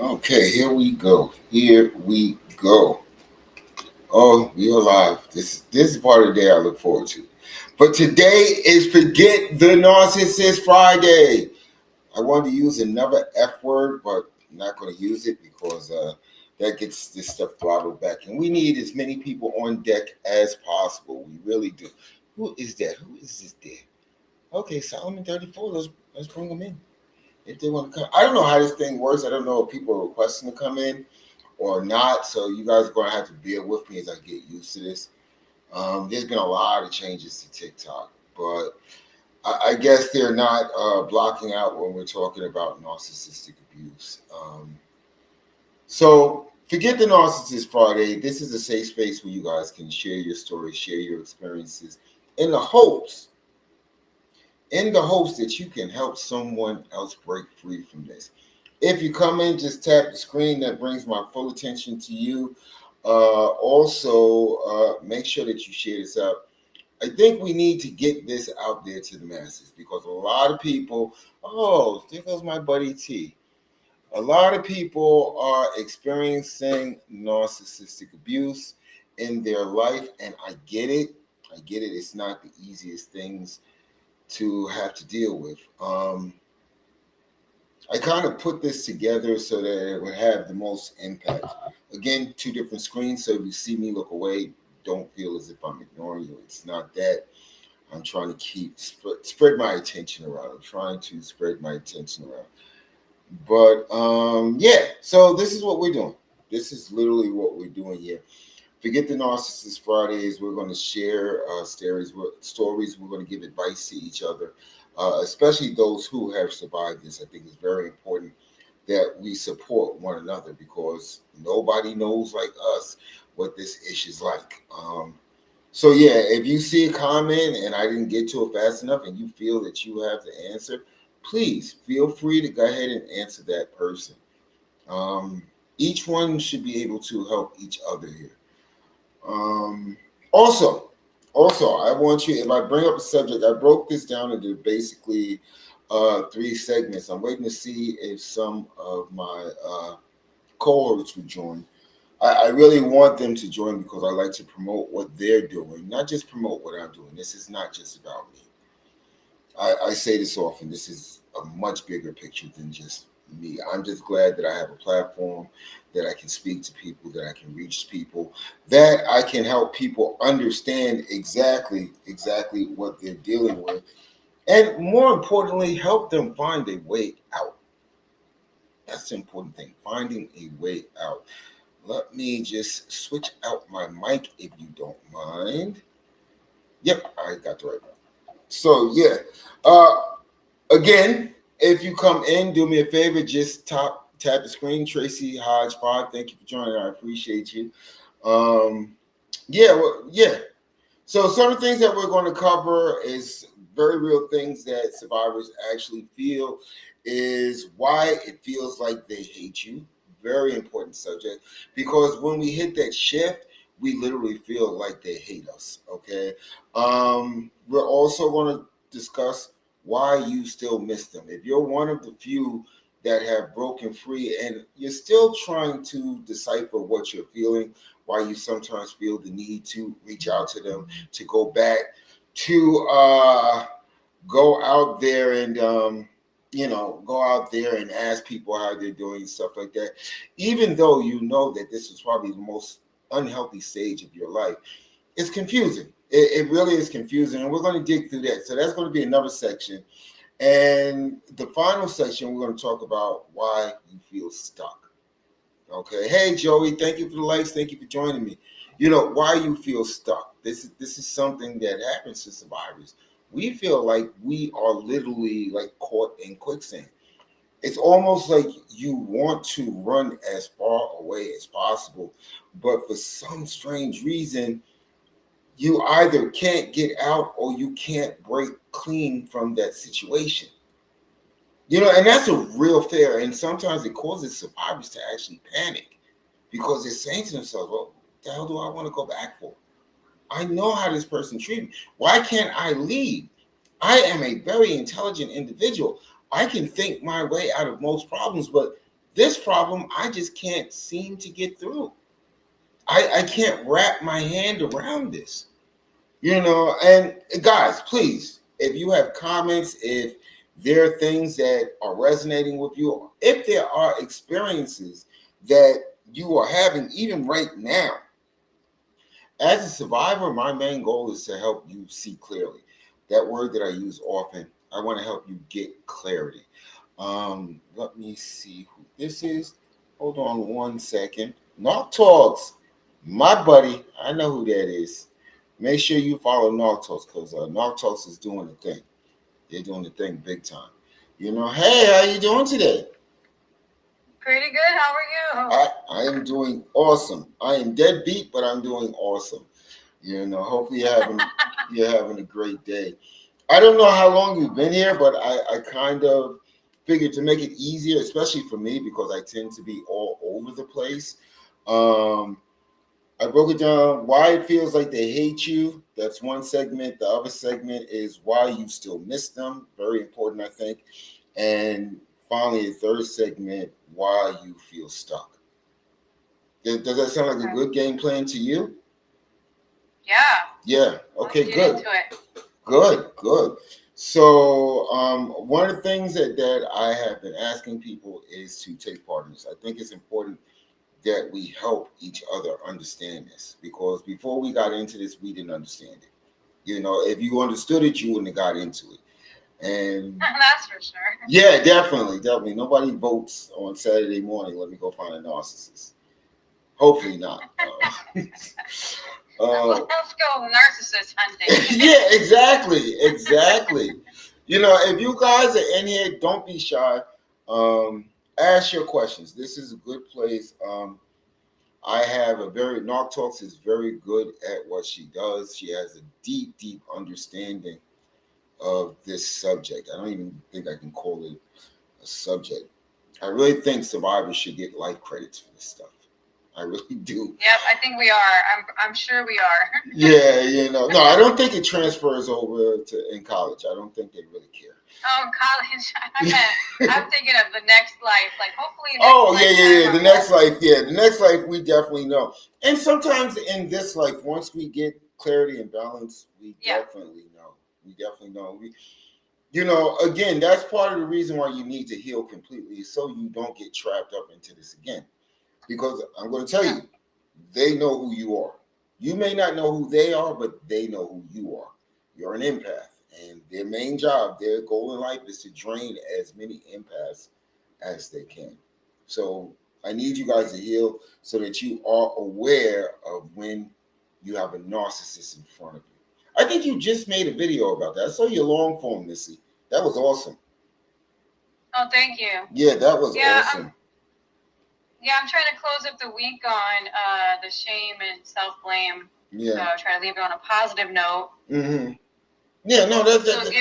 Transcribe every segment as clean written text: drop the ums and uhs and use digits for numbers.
Okay, here we go. Here we go. Oh, we are live. This is part of the day I look forward to. But today is Forget the Narcissist Friday. I wanted to use another F word, but I'm not going to use it because that gets this stuff throttled back. And we need as many people on deck as possible. We really do. Who is that? Who is this there? Okay, Solomon 34. Let's bring them in if they want to come. I don't know how this thing works. I don't know if people are requesting to come in or not. So you guys are going to have to bear with me as I get used to this. There's been a lot of changes to TikTok, but I guess they're not blocking out when we're talking about narcissistic abuse. So forget the Narcissist Friday. This is a safe space where you guys can share your story, share your experiences, in the hopes, that you can help someone else break free from this. If you come in, just tap the screen. That brings my full attention to you. Also, make sure that you share this out. I think we need to get this out there to the masses because a lot of people, oh, there goes my buddy T. A lot of people are experiencing narcissistic abuse in their life, and I get it. I get it. It's not the easiest things to have to deal with. I kind of put this together so that it would have the most impact. Again, two different screens, so if you see me look away, don't feel as if I'm ignoring you. It's not that. I'm trying to spread my attention around. I'm trying to spread my attention around. But yeah, so this is what we're doing. This is literally what we're doing here. Forget the Narcissist Fridays. We're going to share stories. We're going to give advice to each other, especially those who have survived this. I think it's very important that we support one another because nobody knows like us what this issue is like. So yeah, if you see a comment and I didn't get to it fast enough and you feel that you have the answer, please feel free to go ahead and answer that person. Um, each one should be able to help each other here. Um, also, I want you, if I bring up a subject, I broke this down into basically three segments. I'm waiting to see if some of my cohorts would join. I really want them to join because I like to promote what they're doing, not just promote what I'm doing. This is not just about me. I say this often. This is a much bigger picture than just me. I'm just glad that I have a platform, that I can speak to people, that I can reach people, that I can help people understand exactly what they're dealing with, and more importantly, help them find a way out. That's the important thing, finding a way out. Let me just switch out my mic if you don't mind. Yep, I got the right one. So yeah. Uh Again, if you come in, do me a favor, just tap the screen. Tracy Hodge Pod, thank you for joining. I appreciate you. Um, yeah, well, yeah. So some of the things that we're going to cover is very real things that survivors actually feel. Is why it feels like they hate you. Very important subject because when we hit that shift, we literally feel like they hate us. Okay. We're also going to discuss why you still miss them. If you're one of the few that have broken free and you're still trying to decipher what you're feeling, why you sometimes feel the need to reach out to them, to go back, to go out there and go out there and ask people how they're doing, stuff like that. Even though you know that this is probably the most unhealthy stage of your life, it's confusing. It really is confusing, and we're going to dig through that. So that's going to be another section. And the final section, we're going to talk about why you feel stuck. Okay. Hey, Joey, thank you for the likes. Thank you for joining me. Why you feel stuck. This is something that happens to survivors. We feel like we are literally like caught in quicksand. It's almost like you want to run as far away as possible, but for some strange reason, you either can't get out or you can't break clean from that situation. And that's a real fear. And sometimes it causes survivors to actually panic because they're saying to themselves, well, what the hell do I want to go back for? I know how this person treated me. Why can't I leave? I am a very intelligent individual. I can think my way out of most problems, but This problem, I just can't seem to get through. I can't wrap my hand around this. And guys, please, if you have comments, if there are things that are resonating with you, if there are experiences that you are having even right now, as a survivor, my main goal is to help you see clearly. That word that I use often, I want to help you get clarity. Let me see who this is. Hold on one second. Knock Talks, my buddy. I know who that is. Make sure you follow Knock Talks because Knock Talks is doing the thing. They're doing the thing big time. Hey, how you doing today? Pretty good. How are you? I am doing awesome. I am dead beat, but I'm doing awesome. Hopefully you're having a great day. I don't know how long you've been here, but I kind of figured to make it easier, especially for me because I tend to be all over the place. Um, I broke it down why it feels like they hate you. That's one segment. The other segment is why you still miss them. Very important, I think. And finally, the third segment, why you feel stuck. Does that sound like a Okay. good game plan to you? Yeah. Yeah. Let's Okay, get good. into it. Good, good. So, one of the things that I have been asking people is to take part in this. I think it's important that we help each other understand this because before we got into this, we didn't understand it. If you understood it, you wouldn't have got into it. And That's for sure. yeah, definitely, definitely. Nobody votes on Saturday morning. Let me go find a narcissist. Hopefully not. Uh, Let's go narcissist hunting. yeah, exactly, exactly. If you guys are in here, don't be shy. Ask your questions. This is a good place. I have a very Narc Talks is very good at what she does. She has a deep, deep understanding of this subject. I don't even think I can call it a subject. I really think survivors should get life credits for this stuff. I really do. Yep, I think we are. I'm sure we are. Yeah, no, I don't think it transfers over to in college. I don't think they really care. Oh, college. I'm thinking of the next life. Like hopefully next Oh yeah, yeah, lifetime yeah. I'm The all. next life, yeah, the next life we definitely know. And sometimes in this life, once we get clarity and balance, we Yeah. definitely know. We definitely know. Again, that's part of the reason why you need to heal completely, so you don't get trapped up into this again. Because I'm going to tell Yeah. you, they know who you are. You may not know who they are, but they know who you are. You're an empath, and their main job, their goal in life is to drain as many empaths as they can. So I need you guys to heal so that you are aware of when you have a narcissist in front of you. I think you just made a video about that. I saw your long form, Missy. That was awesome. Oh, thank you. Yeah, that was Yeah, awesome. I'm trying to close up the week on the shame and self blame. So Yeah. try to leave it on a positive note. Mm-hmm. Yeah, no, that's So that.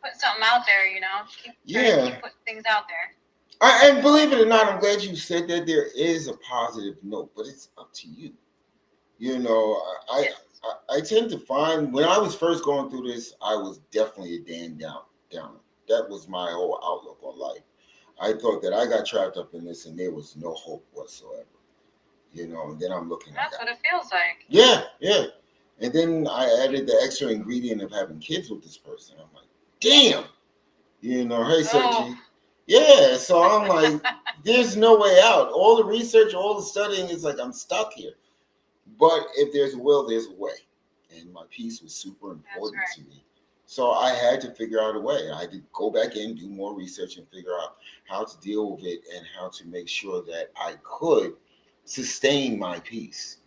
put something out there, trying to Yeah. keep putting things out there. And believe it or not, I'm glad you said that there is a positive note, but it's up to you. You know, I, Yes. I tend to find when I was first going through this, I was definitely a downer. That was my whole outlook on life. I thought that I got trapped up in this and there was no hope whatsoever. And then I'm looking, I That's got, what it feels like. yeah, yeah. And then I added the extra ingredient of having kids with this person. I'm like, damn, hey, Oh. Sergi. Yeah, so I'm like, there's no way out. All the research, all the studying is like, I'm stuck here. But if there's a will, there's a way. And my piece was super That's important right. to me. So I had to figure out a way. I had to go back in, do more research, and figure out how to deal with it and how to make sure that I could sustain my peace.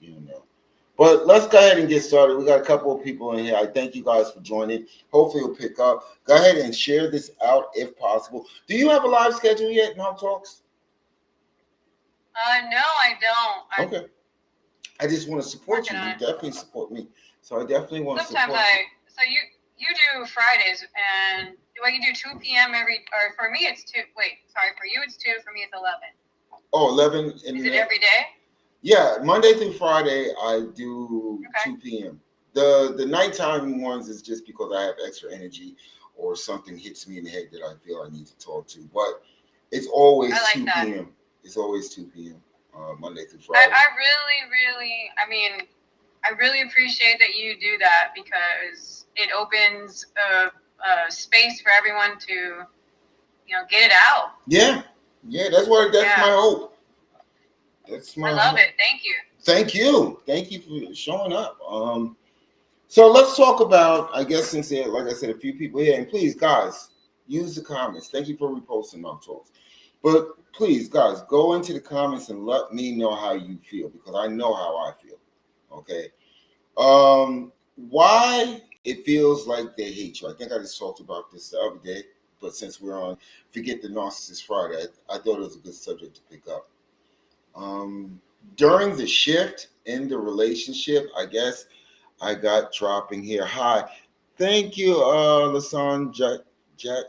But let's go ahead and get started. We got a couple of people in here. I thank you guys for joining. Hopefully, you'll pick up. Go ahead and share this out if possible. Do you have a live schedule yet, Mount Talks? No, I don't. I'm Okay. I just want to support working you. on You it. definitely support me. So I definitely want to Sometimes support you. so you do Fridays and you do 2 p.m. or for me it's 2. Wait, sorry, for you it's 2. For me it's 11. Oh, 11 in Is the it night? every day? Yeah, Monday through Friday, I do Okay. 2 p.m. The nighttime ones is just because I have extra energy or something hits me in the head that I feel I need to talk to. But It's always I like 2 that. p.m. It's always 2 p.m. Monday through Friday. I mean, I really appreciate that you do that because it opens a space for everyone to, get it out. Yeah, yeah. That's my hope. That's my I love hope. it. Thank you. Thank you for showing up. So let's talk about. I guess since there, like I said, a few people here, and please, guys, use the comments. Thank you for reposting my talks. But please, guys, go into the comments and let me know how you feel because I know how I feel. Okay. Why it feels like they hate you. I think I just talked about this the other day, but since we're on Forget the Narcissist Friday, I thought it was a good subject to pick up. Um, During the shift in the relationship, I guess I got dropping here. Hi. Thank you, Lasan Jack.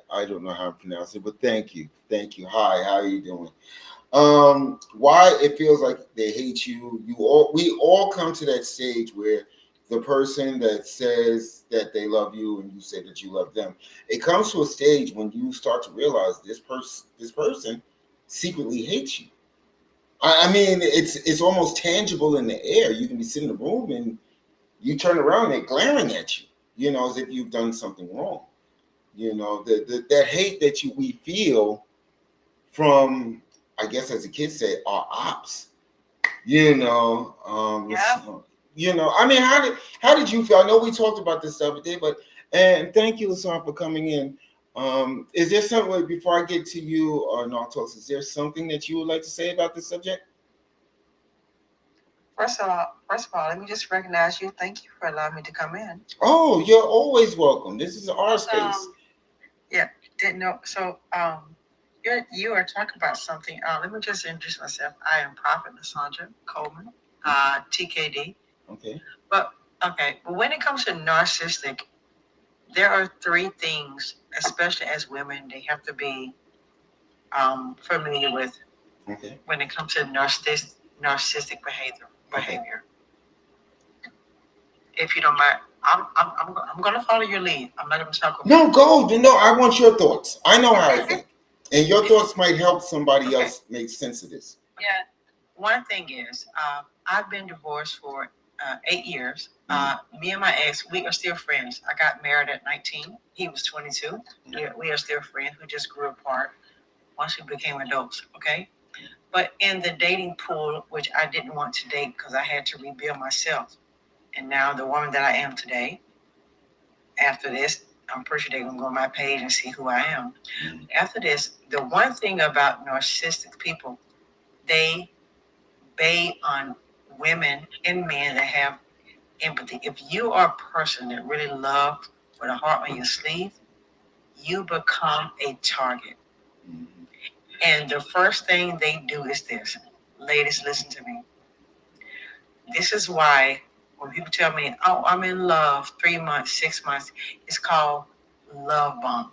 I don't know how to pronounce it, but thank you. Thank you. Hi, how are you doing? Why it feels like they hate you. We all come to that stage where the person that says that they love you and you say that you love them, it comes to a stage when you start to realize this person secretly hates you. I mean, it's almost tangible in the air. You can be sitting in the room and you turn around and they're glaring at you, as if you've done something wrong. That hate that we feel from, I guess, as the kids say, our ops. Yeah. I mean, how did you feel? I know we talked about this the other day, but and thank you, Lasan, for coming in. Is there something before I get to you, Nartos? Is there something that you would like to say about this subject? First of all, let me just recognize you. Thank you for allowing me to come in. Oh, you're always welcome. This is our space. Yeah, didn't know. So, you are talking about something. Let me just introduce myself. I am Prophet Lysandra Coleman, TKD. Okay. But when it comes to narcissistic, there are three things, especially as women, they have to be familiar with. Okay. When it comes to narcissistic behavior. If you don't mind, I'm going to follow your lead. I'm not going to talk. No, go. No, I want your thoughts. I know how I think, and your thoughts might help somebody else make sense of this. Yeah. One thing is, I've been divorced for 8 years. Me and my ex, we are still friends. I got married at 19. He was 22. We are still friends. We just grew apart once we became adults. Okay. But in the dating pool, which I didn't want to date because I had to rebuild myself. And now the woman that I am today, after this, I'm pretty sure they're going to go on my page and see who I am. After this, the one thing about narcissistic people, they bait on women and men that have empathy. If you are a person that really loves with a heart on your sleeve, you become a target. And the first thing they do is this. Ladies, listen to me. This is why when people tell me, oh, I'm in love 3 months, 6 months, it's called love bomb.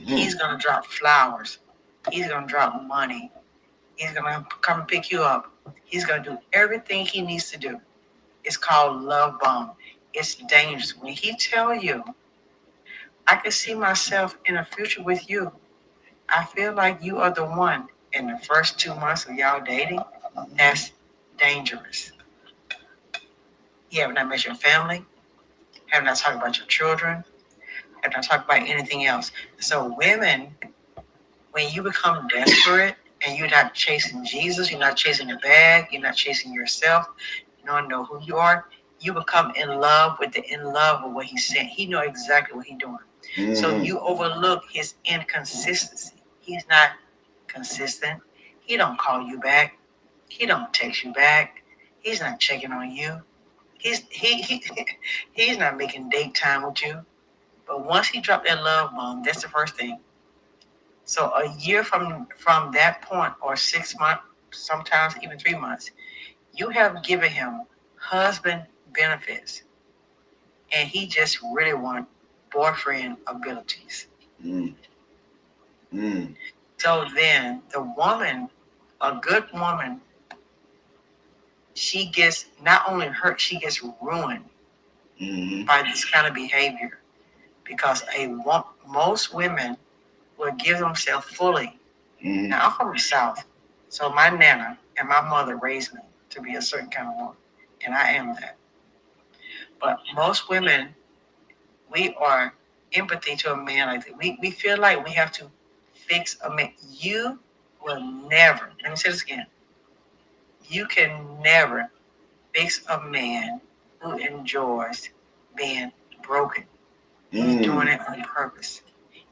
He's going to drop flowers. He's going to drop money. He's going to come and pick you up. He's going to do everything he needs to do. It's called love bomb. It's dangerous. When he tell you, I can see myself in a future with you. I feel like you are the one. In the first 2 months of y'all dating, that's dangerous. You have not met your family, have not talked about your children, have not talked about anything else. So women, when you become desperate and you're not chasing Jesus, you're not chasing the bag, you're not chasing yourself, you don't know who you are, you become in love with what he's saying. He know exactly what he's doing. So you overlook his inconsistency. He's not consistent. He don't call you back. He don't text you back. He's not checking on you. He's not making date time with you. But once he dropped that love bomb, that's the first thing. So a year from that point, or 6 months, sometimes even 3 months, you have given him husband benefits, and he just really want boyfriend abilities. So then the woman, a good woman, she gets not only hurt, she gets ruined by this kind of behavior, because most women will give themselves fully Mm-hmm. Now, I'm from the South, so my nana and my mother raised me to be a certain kind of woman, and I am that. But most women, we are empathy to a man like that. We feel like we have to fix a man. You will never, let me say this again, you can never fix a man who enjoys being broken. He's doing it on purpose.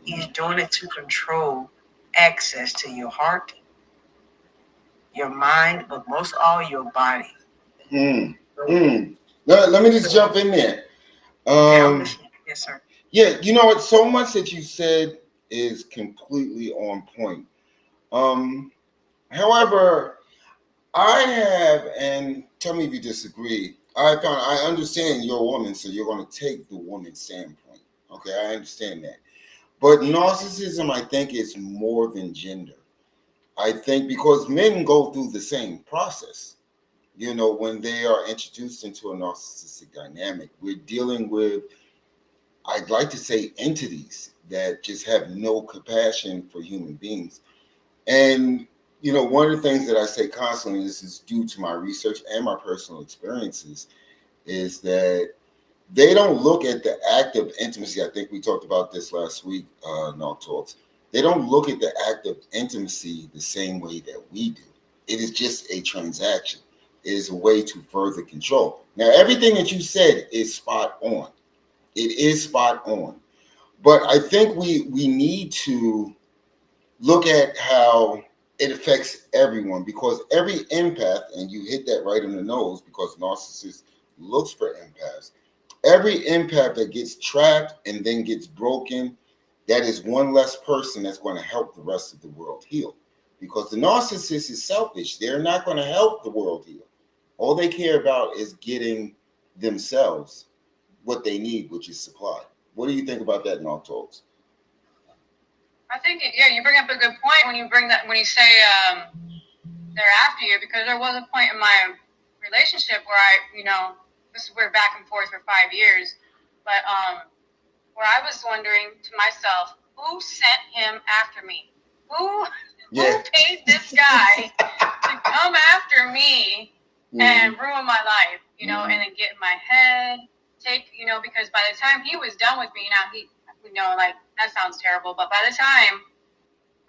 He's doing it to control access to your heart, your mind, but most of all, your body. Let me just jump in there. Okay, I'm listening. Yes, sir. Yeah, you know what? So much that you said is completely on point. Um, However, I have, and tell me if you disagree. I understand you're a woman, so you're going to take the woman's standpoint. Okay, I understand that. But narcissism, I think, is more than gender. I think because men go through the same process. You know, when they are introduced into a narcissistic dynamic, we're dealing with, I'd like to say, entities that just have no compassion for human beings. And, you know, one of the things that I say constantly, this is due to my research and my personal experiences, is that they don't look at the act of intimacy. I think we talked about this last week in our talks. They don't look at the act of intimacy the same way that we do. It is just a transaction. It is a way to further control. Now, everything that you said is spot on. It is spot on. But I think we need to look at how it affects everyone, because every empath, and you hit that right on the nose, because narcissist looks for empaths. Every empath that gets trapped and then gets broken, that is one less person that's going to help the rest of the world heal. Because the narcissist is selfish. They're not going to help the world heal. All they care about is getting themselves what they need, which is supply. What do you think about that in our talks? I think, yeah, you bring up a good point when you bring that, when you say they're after you, because there was a point in my relationship where we're back and forth for 5 years, but where I was wondering to myself, who sent him after me? Who paid this guy to come after me and ruin my life, and then get in my head, because by the time he was done with me, like, that sounds terrible, but by the time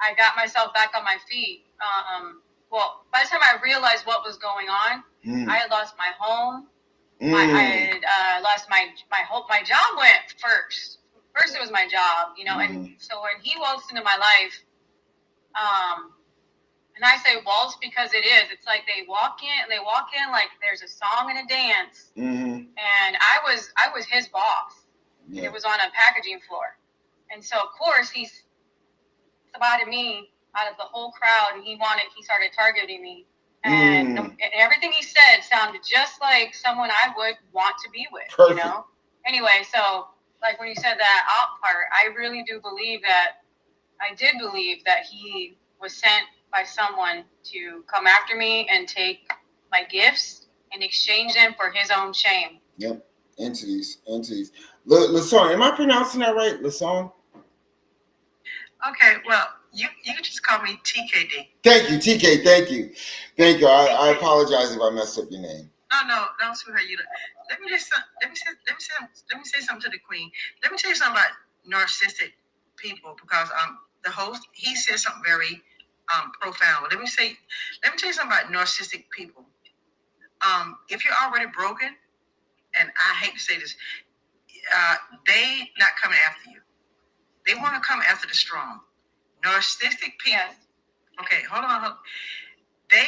I got myself back on my feet, by the time I realized what was going on, I had lost my home. I had lost my job went first. First, it was my job, and so when he waltzed into my life, and I say waltz because it's like they walk in like there's a song and a dance, and I was his boss, and it was on a packaging floor, and so of course he spotted me out of the whole crowd, and he started targeting me. And everything he said sounded just like someone I would want to be with, Perfect. Anyway, so, like, when you said that out part, I did believe that he was sent by someone to come after me and take my gifts and exchange them for his own shame. Yep. Entities. Lason, am I pronouncing that right? Lason? Okay, well, you can just call me TKD. Thank you, TK. Thank you. I apologize if I messed up your name. No, sweetheart. Let me say something to the queen. Let me tell you something about narcissistic people, because the host, he said something very profound. Let me tell you something about narcissistic people. If you're already broken, and I hate to say this, they not coming after you. They want to come after the strong. Narcissistic people. Yes. Okay, hold on. They,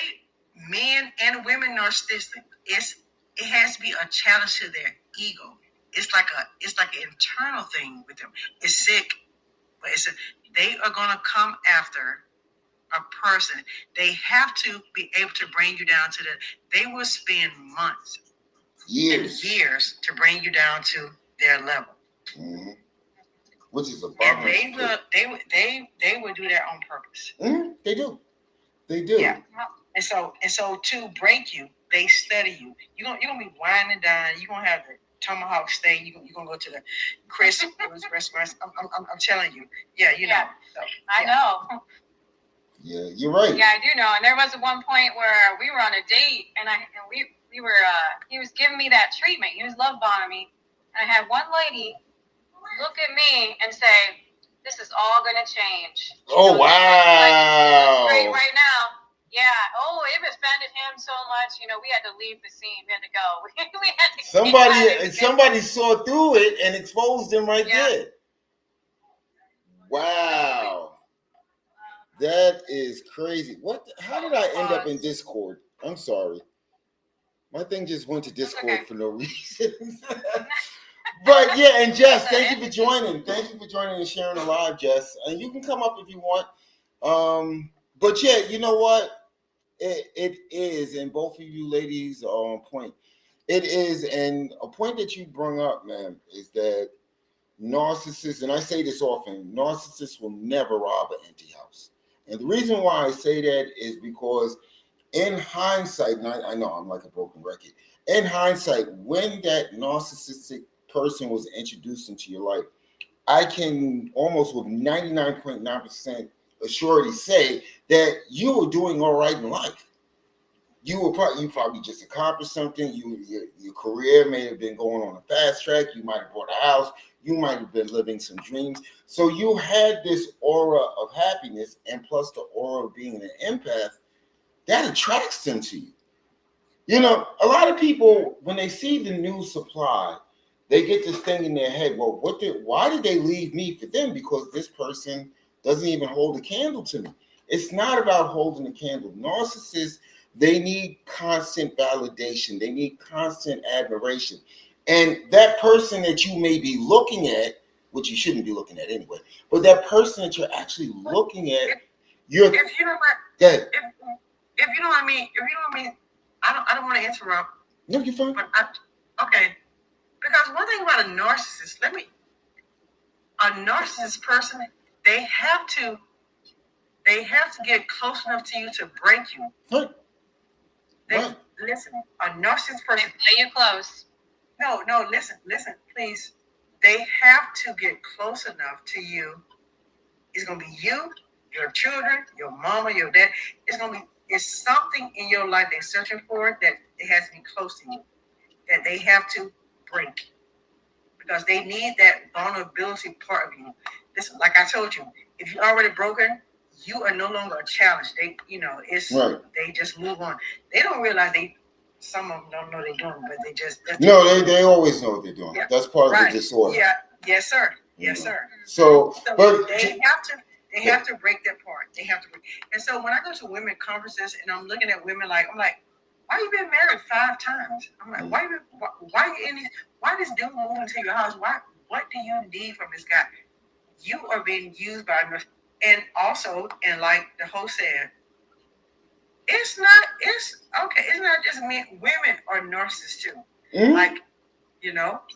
men and women, narcissistic. It has to be a challenge to their ego. It's like an internal thing with them. It's sick, but they are gonna come after a person. They have to be able to bring you down to they will spend months, years to bring you down to their level. Mm-hmm. Which is a problem. And they will do that on purpose. They do. Yeah. And so to break you, they study you. You're gonna be winding down. You're gonna have the tomahawk steak. You're gonna go to the Chris restaurants. I'm telling you. Yeah, you know. So, I know. Yeah, you're right. Yeah, I do know. And there was one point where we were on a date, and we were he was giving me that treatment. He was love bombing me, and I had one lady look at me and say, "This is all gonna change." She Oh goes, "You look great wow. right now." Yeah. Oh, it offended him so much. You know, we had to leave the scene. We had to go. We had to get out of the Somebody saw through it and exposed him right Yeah. there. Wow. That is crazy. How did I end up in Discord? I'm sorry. My thing just went to Discord for no reason. But yeah, and Jess, thank you for joining. Thank you for joining and sharing the live, Jess. And you can come up if you want. But yeah, you know what? It is, and both of you ladies are on point. It is, and a point that you bring up, man, is that narcissists, and I say this often, narcissists will never rob an empty house. And the reason why I say that is because in hindsight, and I know I'm like a broken record, in hindsight, when that narcissistic person was introduced into your life, I can almost with 99.9% assurity say that you were doing all right in life. You probably just accomplished something. Your career may have been going on a fast track. You might have bought a house. You might have been living some dreams. So you had this aura of happiness, and plus the aura of being an empath that attracts them to you. You know, a lot of people when they see the new supply, they get this thing in their head. Well, why did they leave me for them? Because this person doesn't even hold a candle to me. It's not about holding a candle. Narcissists, they need constant validation. They need constant admiration. And that person that you may be looking at, which you shouldn't be looking at anyway, but that person that you're actually looking at, you're If you don't mind, dead. if you don't mind me, I don't want to interrupt. No, you're fine. But okay, because one thing about a narcissist, a narcissist person, they have to get close enough to you to break you. Right. Right. Listen, a narcissist person. Play you close. No, listen, please. They have to get close enough to you. It's gonna be you, your children, your mama, your dad. It's something in your life they're searching for that it has to be close to you. That they have to break. Because they need that vulnerability part of you. Listen, like I told you, if you're already broken, you are no longer a challenge. They just move on. They don't realize some of them don't know they're doing, but they always know what they're doing. Yeah. That's part of the disorder. Yeah, yes, sir. Yes, sir. So but they have to break that part. They have to break. And so when I go to women conferences and I'm looking at women I'm like, why you been married 5 times? I'm like, why you in this? Why this dude moving into your house? What do you need from this guy? You are being used by another. And also, and like the host said, it's not just me. Women are narcissists too. Mm-hmm. Like,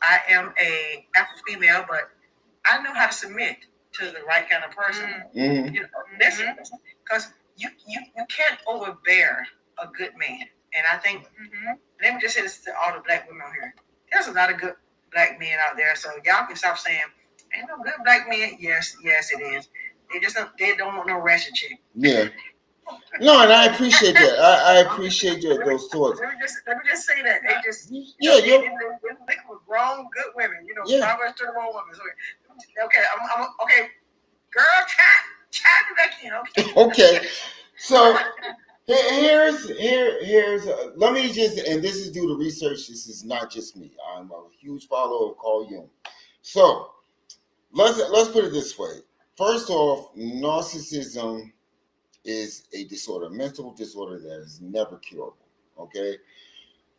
I am a alpha female, but I know how to submit to the right kind of person. Mm-hmm. Listen, because you can't overbear a good man. And I think, let me just say this to all the black women out here. There's a lot of good black men out there, so y'all can stop saying, ain't no good black men. Yes, it is. They don't want no ratchet chick. Yeah. No, and I appreciate that. I appreciate those thoughts. Let me just say that. They just you're looking for grown, good women. Proverbs 31 women. Okay, I'm okay. Girl, chat me back in. Okay. So here's let me just, and this is due to research. This is not just me. I'm a huge follower of Carl Jung. So let's put it this way. First off, narcissism is a disorder, a mental disorder that is never curable. Okay.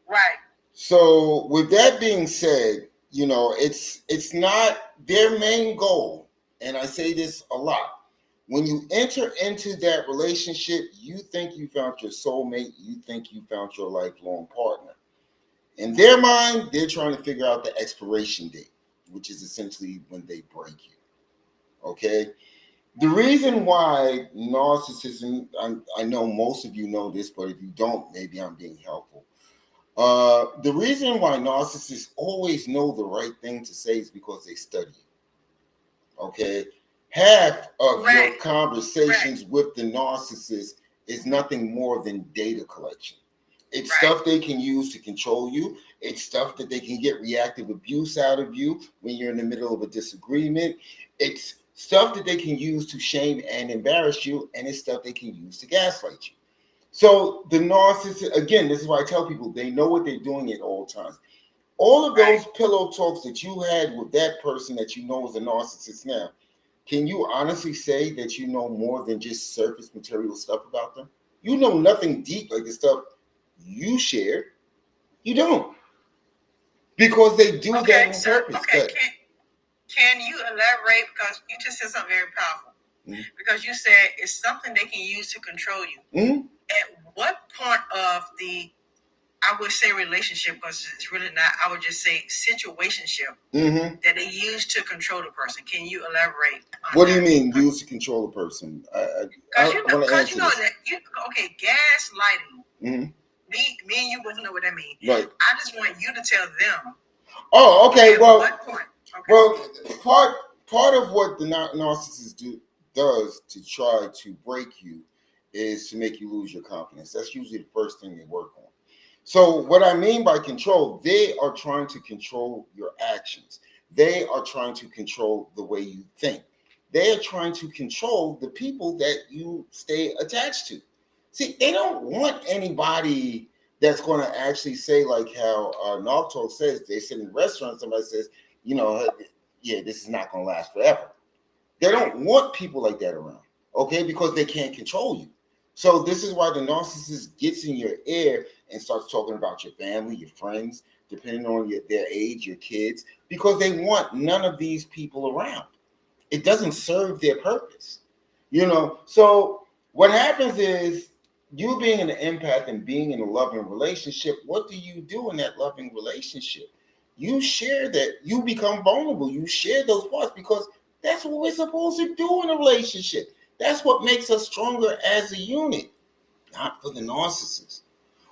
Right. So with that being said, it's not their main goal, and I say this a lot. When you enter into that relationship, you think you found your soulmate, you think you found your lifelong partner. In their mind, they're trying to figure out the expiration date, which is essentially when they break you. Okay? The reason why narcissism, I know most of you know this, but if you don't, maybe I'm being helpful. The reason why narcissists always know the right thing to say is because they study. Okay? half of your Right. conversations with the narcissist is nothing more than data collection. It's Right. stuff they can use to control you. It's stuff that they can get reactive abuse out of you when you're in the middle of a disagreement. It's stuff that they can use to shame and embarrass you, and it's stuff they can use to gaslight you. So the narcissist, again, this is why I tell people they know what they're doing at all times. All of Right. those pillow talks that you had with that person that you know is a narcissist now, can you honestly say that you know more than just surface material stuff about them? You know nothing deep like the stuff you share. You don't. Because they do that Okay. on So purpose. okay, But can you elaborate, because you just said something very powerful. Mhm. Because you said it's something they can use to control you. Mhm. At what part of the, I would say relationship, because it's really not, I would just say situationship, Mhm. that they use to control the person. Can you elaborate on What do you that? mean use to control a person? I Because you know, want to answer this. that you, okay, gaslighting. Mhm. Me and you both know what that means. Right. I just want you to tell them. Oh, okay. At Well, what point? Okay. well, part of what the narcissist does to try to break you is to make you lose your confidence. That's usually the first thing they work on. So what I mean by control, they are trying to control your actions. They are trying to control the way you think. They are trying to control the people that you stay attached to. See, they don't want anybody that's going to actually say, like how Talk says, they sit in a restaurant, somebody says, you know, yeah, this is not going to last forever. They don't want people like that around, okay, because they can't control you. So this is why the narcissist gets in your ear and starts talking about your family, your friends, depending on their age, your kids, because they want none of these people around. It doesn't serve their purpose, you know. So what happens is you being an empath and being in a loving relationship, what do you do in that loving relationship? You share that, you become vulnerable, you share those parts because that's what we're supposed to do in a relationship. That's what makes us stronger as a unit, not for the narcissist.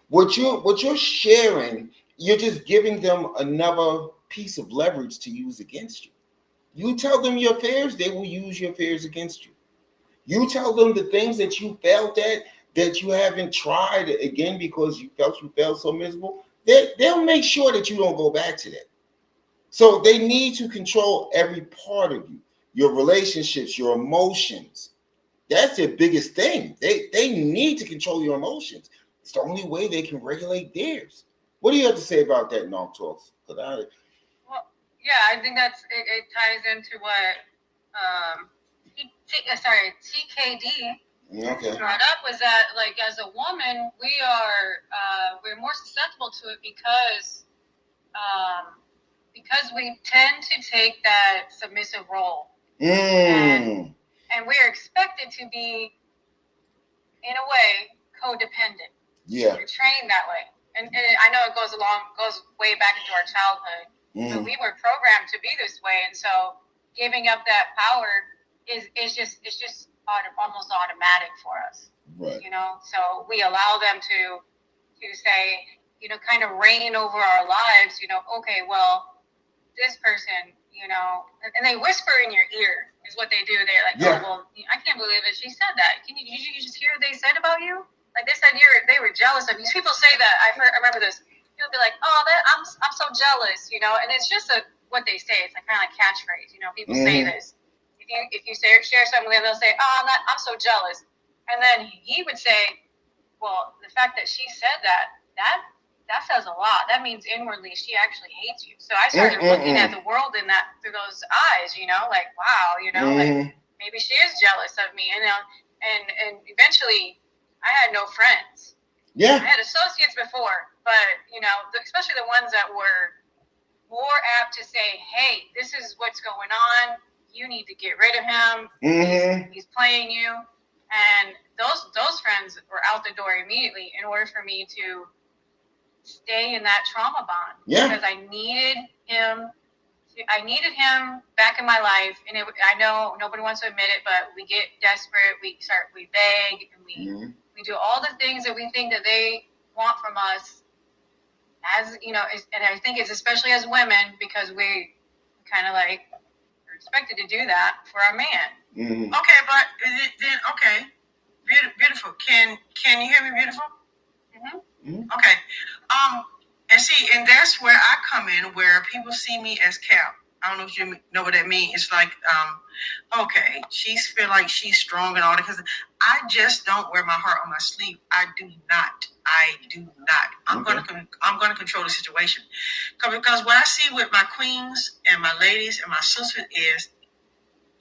What you're sharing, you're just giving them another piece of leverage to use against you. You tell them your fears, they will use your fears against you. You tell them the things that you felt that you haven't tried again because you felt so miserable. They'll make sure that you don't go back to that. So they need to control every part of you, your relationships, your emotions. That's their biggest thing. They need to control your emotions. It's the only way they can regulate theirs. What do you have to say about that, Knock Talks? Well, yeah, I think it ties into what TKD Okay. brought up, was that, like, as a woman, we're more susceptible to it because we tend to take that submissive role, and we're expected to be, in a way, codependent. Yeah. We're trained that way, and I know it goes way back into our childhood, but we were programmed to be this way, and so giving up that power is just almost automatic for us. Right. You know, so we allow them to say, you know, kind of reign over our lives. You know, okay, well, this person, you know, and they whisper in your ear is what they do. They're like, Yeah. oh, well, I can't believe it. She said that. Did you just hear what they said about you? Like, they said they were jealous of you. People say that. I remember this. People be like, oh, I'm so jealous, you know, and it's just what they say. It's like kind of like catchphrase, you know. People say this. If you share something with them, they'll say, oh, I'm so jealous, and then he would say, well, the fact that she said that says a lot. That means inwardly she actually hates you. So I started looking at the world through those eyes, you know, like, wow, you know, like maybe she is jealous of me, you know, and eventually I had no friends. Yeah. I had associates before, but, you know, especially the ones that were more apt to say, hey, this is what's going on. You need to get rid of him. He's playing you. And those friends were out the door immediately in order for me to stay in that trauma bond. Yeah. Because I needed him back in my life. And I know nobody wants to admit it, but we get desperate. We beg, and we do all the things that we think that they want from us. As you know, and I think it's especially as women, because we kind of like are expected to do that for our man. Mm-hmm. Okay, but then okay, beautiful. Can you hear me, beautiful? Mm-hmm. Okay. And see, and that's where I come in, where people see me as Cap. I don't know if you know what that means. It's like, okay, she's feel like she's strong and all that. Because I just don't wear my heart on my sleeve. I do not. I do not. I'm gonna control the situation. Because what I see with my queens and my ladies and my sisters is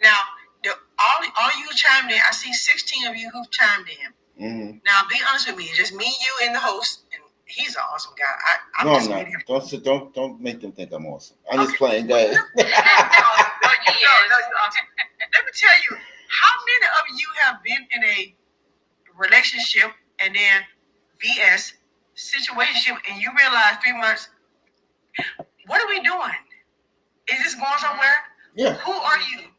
now all you chimed in. I see 16 of you who've chimed in. Mm-hmm. Now, be honest with me. It's just me, you, and the host, and he's an awesome guy. No, I'm not. Don't make them think I'm awesome. I'm just playing, guys. Let me tell you, how many of you have been in a relationship and then VS situation, and you realize 3 months, what are we doing? Is this going somewhere? Yeah. Who are you?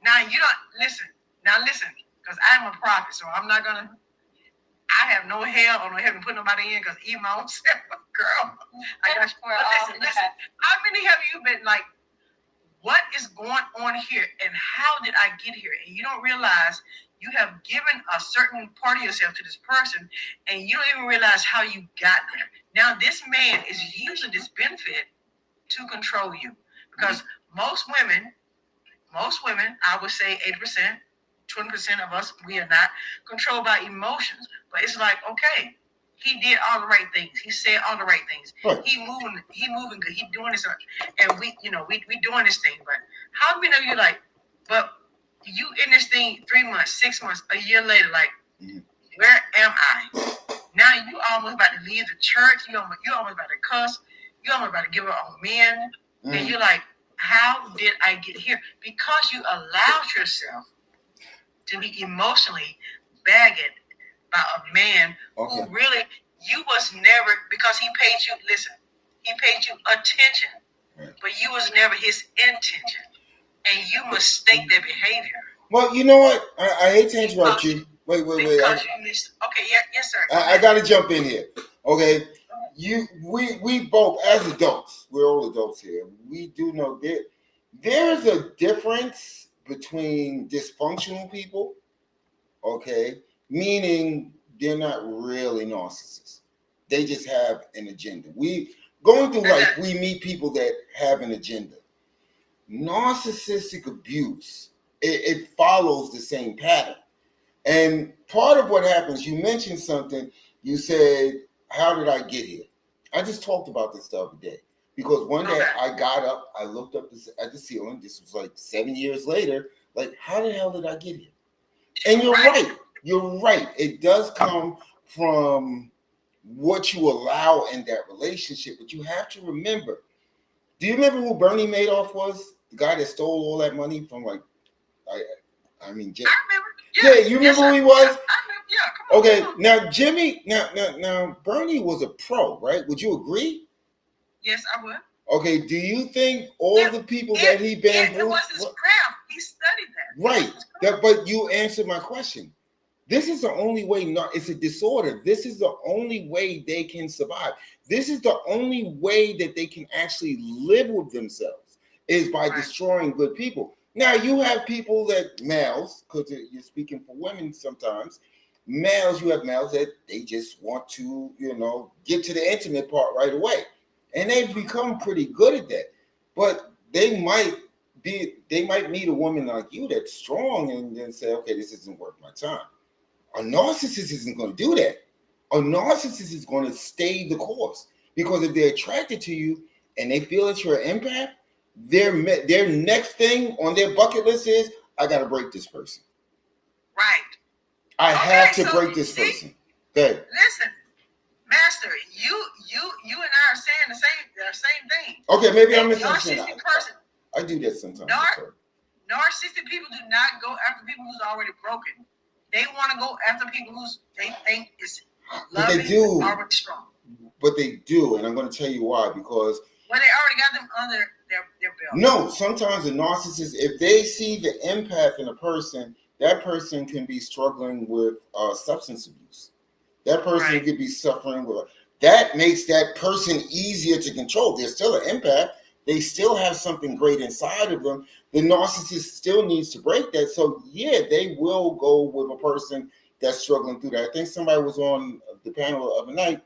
Now you don't listen. Now listen, because I'm a prophet, so I'm not gonna. I have no hell or no heaven to put nobody in, because even my own self, girl, I got you. But listen. How many have you been like, what is going on here, and how did I get here? And you don't realize you have given a certain part of yourself to this person, and you don't even realize how you got there. Now, this man is using this benefit to control you, because most women, I would say 80%, 20% of us, we are not controlled by emotions. But it's like, okay, he did all the right things. He said all the right things. Right. He moving good. He doing this, and we doing this thing. But how many of you like, but you in this thing 3 months, 6 months, a year later, like, where am I? Now you almost about to leave the church. You almost about to cuss. You almost about to give up on men, and you're like, how did I get here? Because you allowed yourself to be emotionally bagged by a man who really, you was never, because he paid you, listen, he paid you attention, but you was never his intention. And you mistake their behavior. Well, you know what? I hate to interrupt you. Wait. Okay, yes, sir. I got to jump in here. Okay. We both, as adults, we're all adults here. We do know that there's a difference between dysfunctional people, okay, meaning they're not really narcissists. They just have an agenda. We going through life, we meet people that have an agenda. Narcissistic abuse, it follows the same pattern. And part of what happens, you mentioned something, you said, how did I get here? I just talked about this the other day. Because one day I got up, I looked up at the ceiling. This was like 7 years later. Like, how the hell did I get here? And you're right. You're right. It does come from what you allow in that relationship. But you have to remember. Do you remember who Bernie Madoff was? The guy that stole all that money from, like, I mean, I remember. Yeah, you remember who he was? Come on. Okay, now Jimmy, now Bernie was a pro, right? Would you agree? Yes, I would. Okay, do you think all the people that he bamboozled? It was his craft. He studied that. Right. But you answered my question. This is the only way. It's a disorder. This is the only way they can survive. This is the only way that they can actually live with themselves is by destroying good people. Now you have people that males, because you're speaking for women sometimes. Males, you have males that they just want to, get to the intimate part right away, and they've become pretty good at that. But they might meet a woman like you that's strong and then say, okay, this isn't worth my time. A narcissist isn't going to do that. A narcissist is going to stay the course, because if they're attracted to you and they feel that you're an empath, their next thing on their bucket list is, I got to break this person. Right. I have to break this person. Good. Listen, Master, you and I are saying the same thing. Okay, maybe I'm misunderstanding. Narcissistic person. I do that sometimes. Narcissistic people do not go after people who's already broken. They want to go after people who they think is loving, but they do. Already strong. But they do, and I'm going to tell you why. Because they already got them under their belt. No, sometimes a narcissist, if they see the empath in a person, that person can be struggling with substance abuse. That person could be suffering with. That makes that person easier to control. They're still an empath, they still have something great inside of them. The narcissist still needs to break that. So yeah, they will go with a person that's struggling through that. I think somebody was on the panel the other night.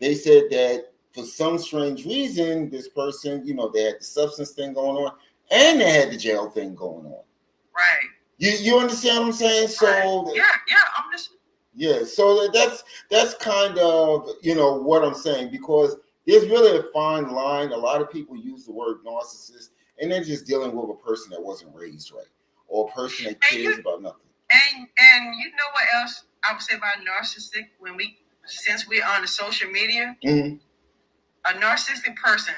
They said that for some strange reason, this person, they had the substance thing going on and they had the jail thing going on. Right. You understand what I'm saying? So right. Yeah, I'm listening. Yeah, so that's kind of what I'm saying, because there's really a fine line. A lot of people use the word narcissist and they're just dealing with a person that wasn't raised right, or a person that cares about nothing. And you know what else I would say about narcissistic, since we're on the social media, mm-hmm. a narcissistic person,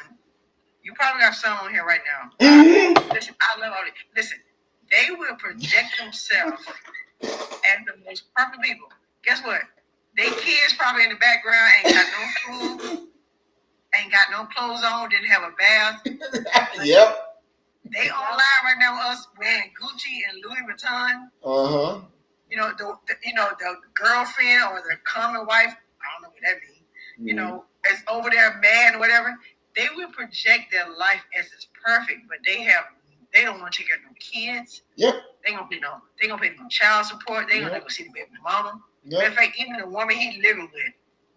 you probably got some on here right now. Mm-hmm. Listen, I love all this. Listen, they will project themselves as the most perfect people. Guess what? They kids probably in the background ain't got no food, ain't got no clothes on, didn't have a bath. Yep. They online right now with us wearing Gucci and Louis Vuitton. Uh-huh. The girlfriend or the common wife, I don't know what that means. Mm-hmm. Is over there mad or whatever. They will project their life as it's perfect, but they don't want to take care of no kids. Yep. They gonna pay no child support. They gonna go see the baby mama. Yep. Matter of fact, even the woman he's living with.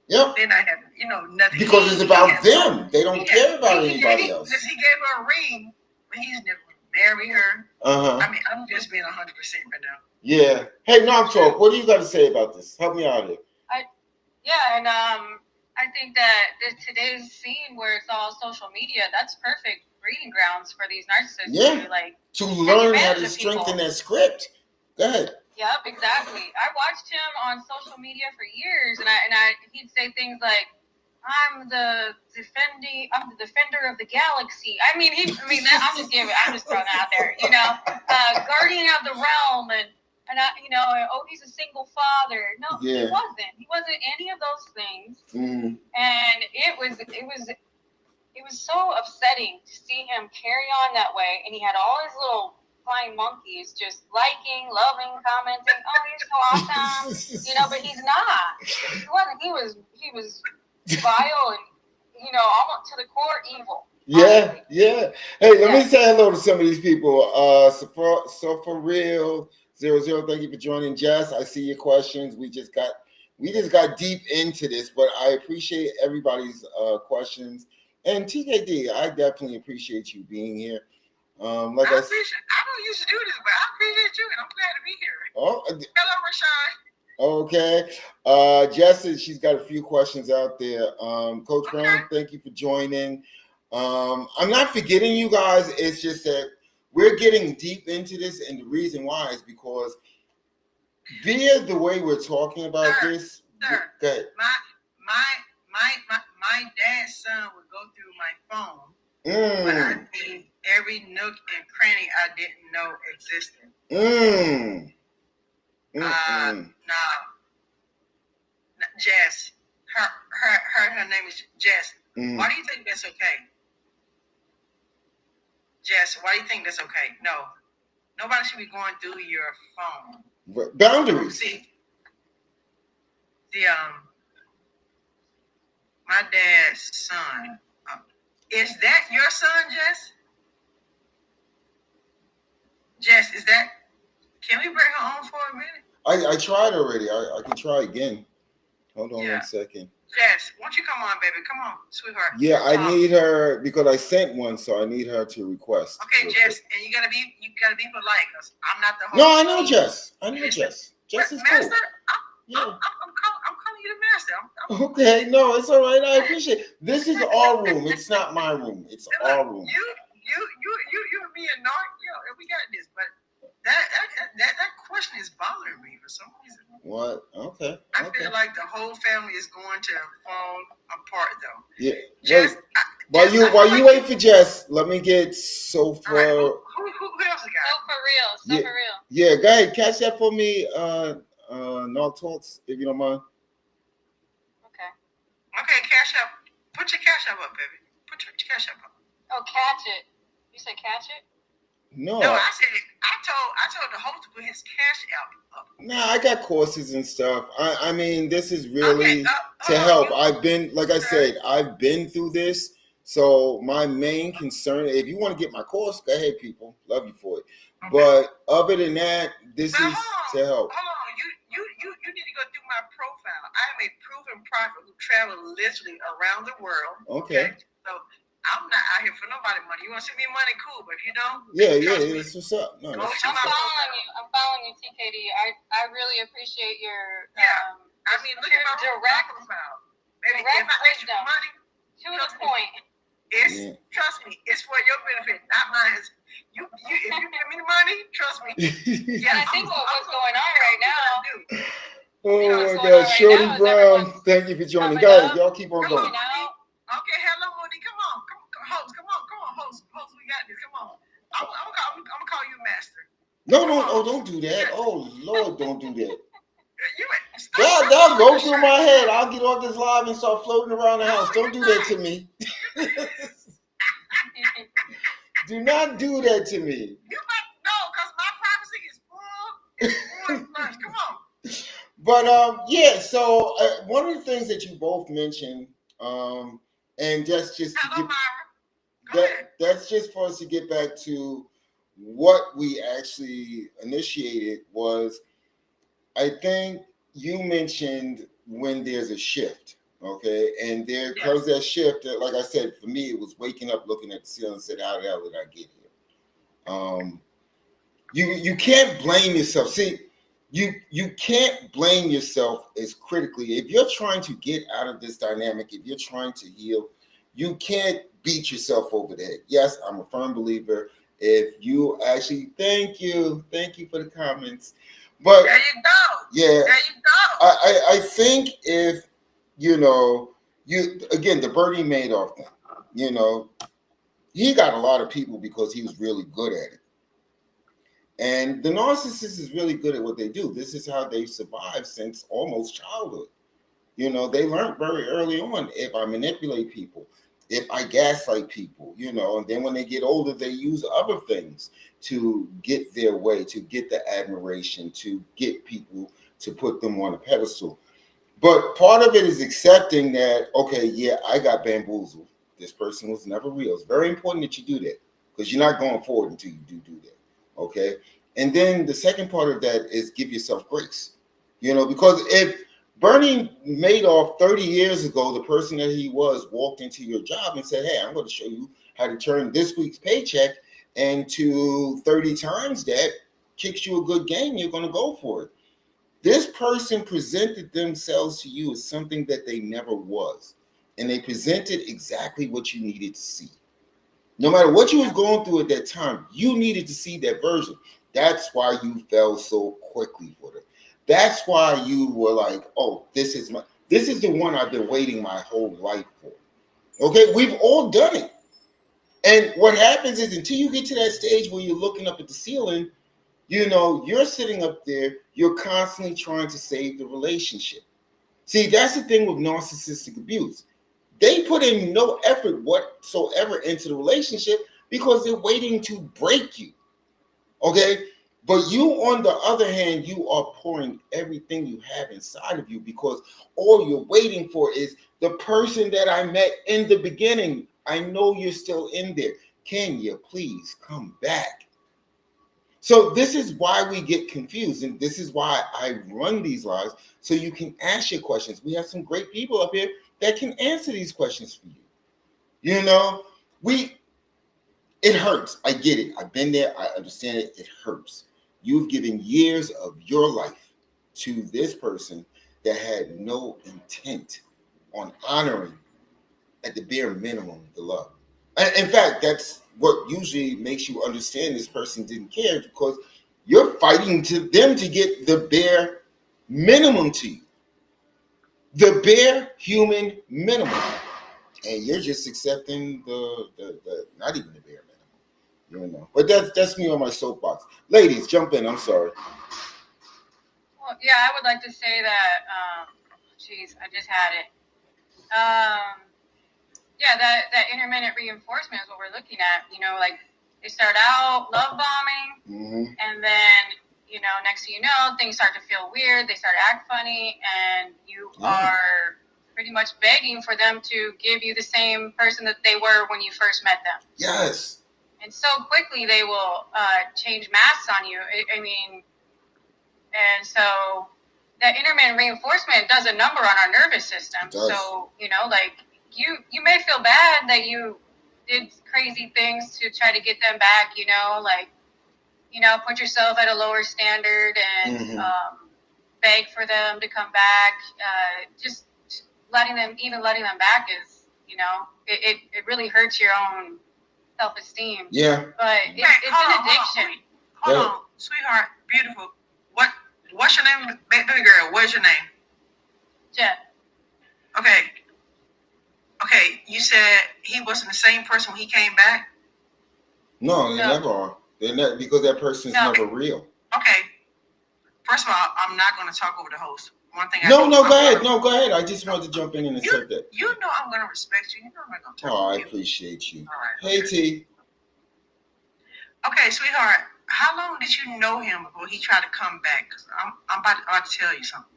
Yep. They're not having, nothing. Because it's about them. They don't care about anybody else. He gave her a ring, but he's never married her. Uh-huh. I mean, I'm just being 100% right now. Yeah. Hey, Knock Talk, what do you got to say about this? Help me out here. I think that today's scene where it's all social media, that's perfect breeding grounds for these narcissists. Yeah. To learn how to strengthen that script. Go ahead. Yep, exactly. I watched him on social media for years, and he'd say things like, I'm the defender of the galaxy. I'm just throwing it out there, guardian of the realm, and he's a single father. No, yeah. He wasn't any of those things. Mm. And it was so upsetting to see him carry on that way. And he had all his little flying monkeys just liking, loving, commenting. Oh, you're so awesome, but he's not. He wasn't. He was vile and almost to the core evil. Yeah, honestly. Yeah. Hey, let me say hello to some of these people. So for real, 00, thank you for joining. Jess, I see your questions. We just got deep into this, but I appreciate everybody's questions. And TKD, I definitely appreciate you being here. I don't used to do this, but I appreciate you, and I'm glad to be here. Oh, hello, Rashawn. Okay. Jess, she's got a few questions out there. Coach Brown, thank you for joining. I'm not forgetting you guys. It's just that we're getting deep into this, and the reason why is because via the way we're talking about this. Sir, go ahead. My dad's son would go through my phone, but I need every nook and cranny I didn't know existed. Jess. Her name is Jess. Why do you think that's okay? Jess, why do you think that's okay? No. Nobody should be going through your phone. Boundaries. See, my dad's son. Is that your son, Jess? Jess, is that? Can we bring her on for a minute? I tried already. I can try again. Hold on 1 second. Jess, why don't you come on, baby? Come on, sweetheart. Yeah, I need her because I sent one, so I need her to request. Okay, Jess, and you gotta be polite, because I'm not the host. No, I know Jess. Jess is Master, cool. I'm calling you the master. Okay, no, it's all right. I appreciate it. This is our room. It's not my room. It's our room. You and me and Narc, we got this, but that question is bothering me for some reason. What? Okay. I feel like the whole family is going to fall apart, though. Yeah. Jess, while you wait for Jess, let me get so far. Right, who else got? So for real. Yeah, go ahead. Catch that for me, Knock Talks, if you don't mind. Okay, cash up. Put your cash up, baby. Put your cash up. Oh, catch it. You said catch it? No, I said I told the host to put his cash out up. Nah, I got courses and stuff. I mean, this is really to help. I've been, like I said, I've been through this, So my main concern, if you want to get my course, go ahead, people. Love you for it. But other than that, this is to help. Hold on. You need to go through my profile. I am a proven prophet who travels literally around the world. Okay. So I'm not out here for nobody money. You want to send me money, cool. But if you don't, yeah, that's what's up. No, I'm following you. I'm following you, TKD. I really appreciate your I mean, look at my direct profile. Maybe if I ask you wisdom. money, To the point. Trust me, it's for your benefit, not mine. If you give me the money, trust me. Yeah, I think what's going on right now. Oh my God, Shorty Brown, thank you for joining. Guys, y'all keep on going. Okay, hello, Moody. Come on, host. Come on, host. We got this. Come on. I'm gonna call you master. No, don't do that. Oh Lord, don't do that. That'll go through my head. I'll get off this live and start floating around the house. Don't do that to me. Do not do that to me. You might because my privacy is full. Come on. But yeah. So one of the things that you both mentioned, and that's just hello, Myra. That's just for us to get back to what we actually initiated was, I think you mentioned when there's a shift, okay? And there comes that shift that, like I said, for me, it was waking up, looking at the ceiling and said, how the hell did I get here? You can't blame yourself. See, you can't blame yourself as critically. If you're trying to get out of this dynamic, if you're trying to heal, you can't beat yourself over the head. Yes, I'm a firm believer. If you actually, thank you for the comments. But there you go. Yeah. There you go. I think if you again the Bernie Madoff thing, he got a lot of people because he was really good at it. And the narcissist is really good at what they do. This is how they've survived since almost childhood. They learned very early on, if I manipulate people, if I gaslight people, and then when they get older, they use other things to get their way, to get the admiration, to get people to put them on a pedestal. But part of it is accepting that, okay, yeah, I got bamboozled. This person was never real. It's very important that you do that because you're not going forward until you do that. Okay. And then the second part of that is give yourself grace, because if Bernie Madoff 30 years ago, the person that he was, walked into your job and said, hey, I'm going to show you how to turn this week's paycheck into 30 times that, kicks you a good game, you're going to go for it. This person presented themselves to you as something that they never was. And they presented exactly what you needed to see. No matter what you was going through at that time, you needed to see that version. That's why you fell so quickly for them. That's why you were like, oh, this is the one I've been waiting my whole life for. Okay, we've all done it. And what happens is until you get to that stage where you're looking up at the ceiling, you're sitting up there, you're constantly trying to save the relationship. See, that's the thing with narcissistic abuse. They put in no effort whatsoever into the relationship because they're waiting to break you. Okay? But you, on the other hand, you are pouring everything you have inside of you because all you're waiting for is the person that I met in the beginning. I know you're still in there. Can you please come back? So this is why we get confused, and this is why I run these lives, so you can ask your questions. We have some great people up here that can answer these questions for you. It hurts. I get it. I've been there. I understand it. It hurts. You've given years of your life to this person that had no intent on honoring, at the bare minimum, the love. In fact, that's what usually makes you understand this person didn't care, because you're fighting to them to get the bare minimum to you. The bare human minimum. And you're just accepting the not even the bare minimum. But that's me on my soapbox. Ladies, jump in. I'm sorry. Well, yeah, I would like to say that, geez, I just had it. Yeah, that intermittent reinforcement is what we're looking at. Like they start out love bombing, and then next thing you know, things start to feel weird. They start to act funny, and you are pretty much begging for them to give you the same person that they were when you first met them. Yes. And so quickly they will change masks on you. I mean, and so that intermittent reinforcement does a number on our nervous system. So, you know, like you may feel bad that you did crazy things to try to get them back, you know, like, you know, put yourself at a lower standard and beg for them to come back. Just letting them back is, you know, it really hurts your own self-esteem. Yeah. But it's an addiction. Hold on, sweetheart, beautiful. What's your name, baby girl? What's your name? Jet. Okay, you said he wasn't the same person when he came back? No, they never are. They're not, because that person's never real. Okay. First of all, I'm not going to talk over the host. One thing. Go ahead. No, go ahead. I just wanted to jump in and insert that. You know I'm going to respect you. You know I'm not going to talk Oh, to I you. appreciate you. All right. Hey, T. Okay, sweetheart. How long did you know him before he tried to come back? Because I'm about to tell you something.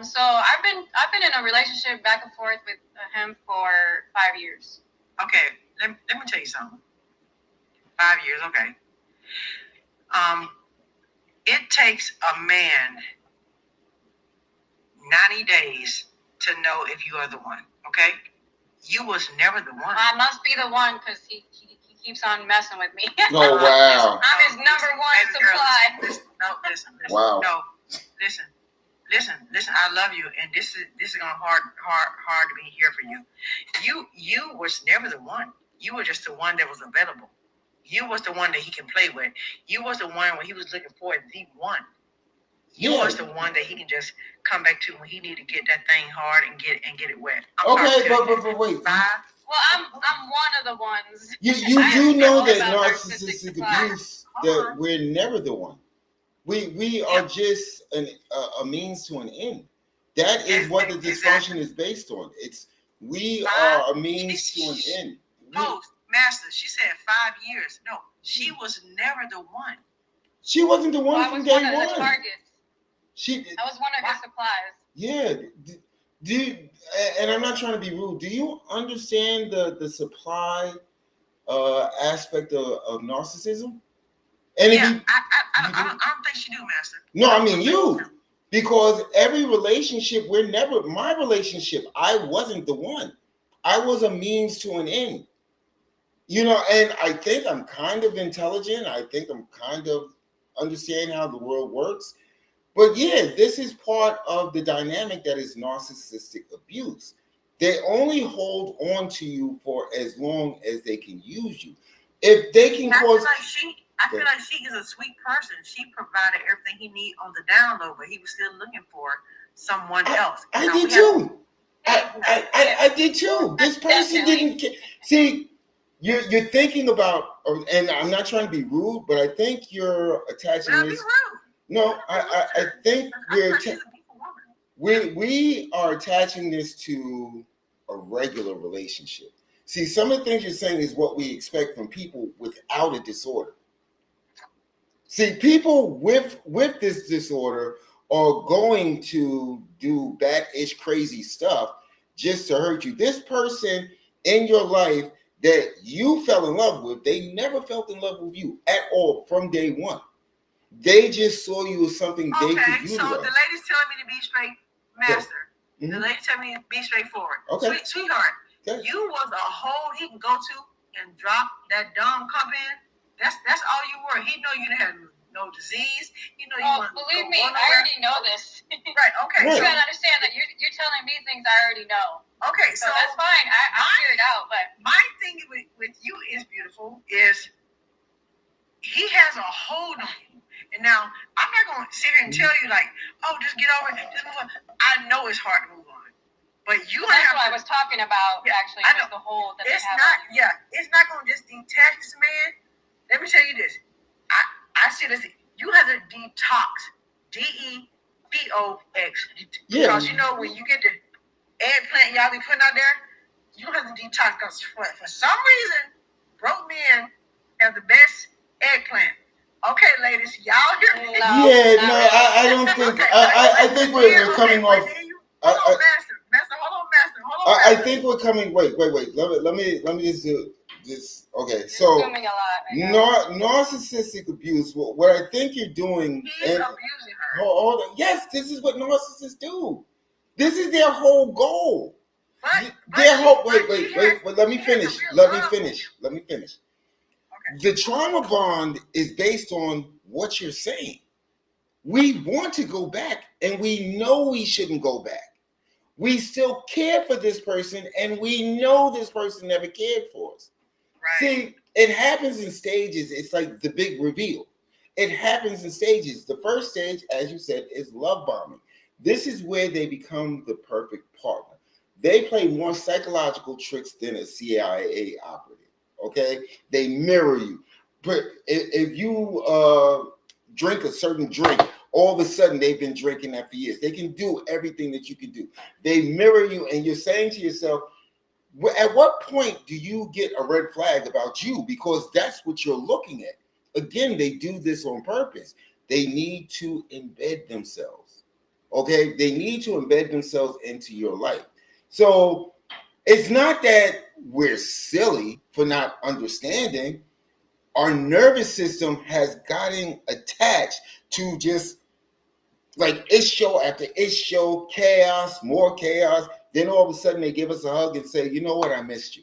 So I've been in a relationship back and forth with him for 5 years. Okay, let me tell you something. 5 years, okay. It takes a man 90 days to know if you are the one, okay? You was never the one. I must be the one because he keeps on messing with me. Oh, wow. I'm his number one supply. Listen. Wow. No, listen. I love you, and this is gonna hard to be here for you. You was never the one. You were just the one that was available. You was the one that he can play with. You was the one when he was looking for the one. You was the one that he can just come back to when he need to get that thing hard and get it wet. Okay, but wait. Well, I'm one of the ones. You do know that narcissistic abuse, that we're never the one. We are just a means to an end. That is what the dysfunction is based on. We are a means to an end. No, Master, she said 5 years. No, she was never the one. She wasn't the one from day one. I was one of the targets. I was one of his supplies. Yeah. And I'm not trying to be rude. Do you understand the supply aspect of narcissism? And yeah, I don't think she do, Master. No, I mean you. Because every relationship, my relationship, I wasn't the one. I was a means to an end. You know, and I think I'm kind of intelligent. I think I'm kind of understanding how the world works. But yeah, this is part of the dynamic that is narcissistic abuse. They only hold on to you for as long as they can use you. If they can cause... I feel like she is a sweet person. She provided everything he needed on the download, but he was still looking for someone else. I did too. I did too. This person didn't care. See, you're thinking about, and I'm not trying to be rude, but I think you're attaching this. No, I think we are attaching this to a regular relationship. See, some of the things you're saying is what we expect from people without a disorder. See, people with this disorder are going to do bad-ish crazy stuff just to hurt you. This person in your life that you fell in love with, they never felt in love with you at all from day one. They just saw you as something they could utilize. So the lady's telling me to be straight, Master. Yeah. The lady's telling me to be straightforward. Okay. Sweetheart, you was a hole he can go to and drop that dumb cup in. That's all you were. He know you didn't have no disease. He know you believe me, I already know this. Right, okay. You gotta understand that you're telling me things I already know. Okay, so that's fine. I'll figure it out. But my thing with you is beautiful is he has a hold on you. And now I'm not gonna sit here and tell you like, oh, just get over it, just move on. I know it's hard to move on. But that's what I was talking about, actually, was the hold that it's not gonna just detach this man. Let me tell you this. I see this. You have to detox. DEBOX. Yeah. Because you know when you get the eggplant y'all be putting out there, you have to detox. Because for some reason, broke men have the best eggplant. Okay, ladies, y'all hear me? I don't think. I think we're coming off. I think we're coming. Wait. Let me just do this. Okay, so Assuming a lot. narcissistic abuse. What I think you're doing. He's abusing her. Hold on. Yes, this is what narcissists do. This is their whole goal. Their whole. Wait. Let me finish. Let me finish. Okay. The trauma bond is based on what you're saying. We want to go back, and we know we shouldn't go back. We still care for this person, and we know this person never cared for us. Right. See, it happens in stages. It's like the big reveal. It happens in stages. The first stage, as you said, is love bombing. This is where they become the perfect partner. They play more psychological tricks than a CIA operative. Okay? They mirror you. But if you drink a certain drink, all of a sudden they've been drinking that for years. They can do everything that you can do. They mirror you, and you're saying to yourself, at what point do you get a red flag about you? Because that's what you're looking at. Again, they do this on purpose. They need to embed themselves. Okay? They need to embed themselves into your life. So it's not that we're silly for not understanding. Our nervous system has gotten attached to just like it's show after it's show, chaos, more chaos. Then all of a sudden they give us a hug and say, you know what, I missed you.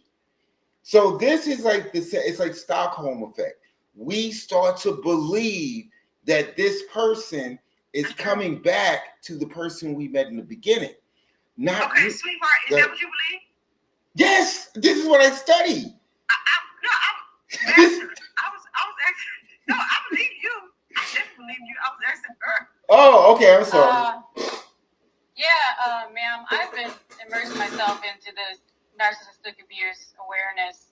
So this is like this, it's like Stockholm effect. We start to believe that this person is coming back to the person we met in the beginning. Not okay, sweetheart, is that what you believe? Yes, this is what I study. I was asking. No, I believe you. I didn't believe you. I was asking her. Oh, okay. I'm sorry. Ma'am, I've been immersing myself into this narcissistic abuse awareness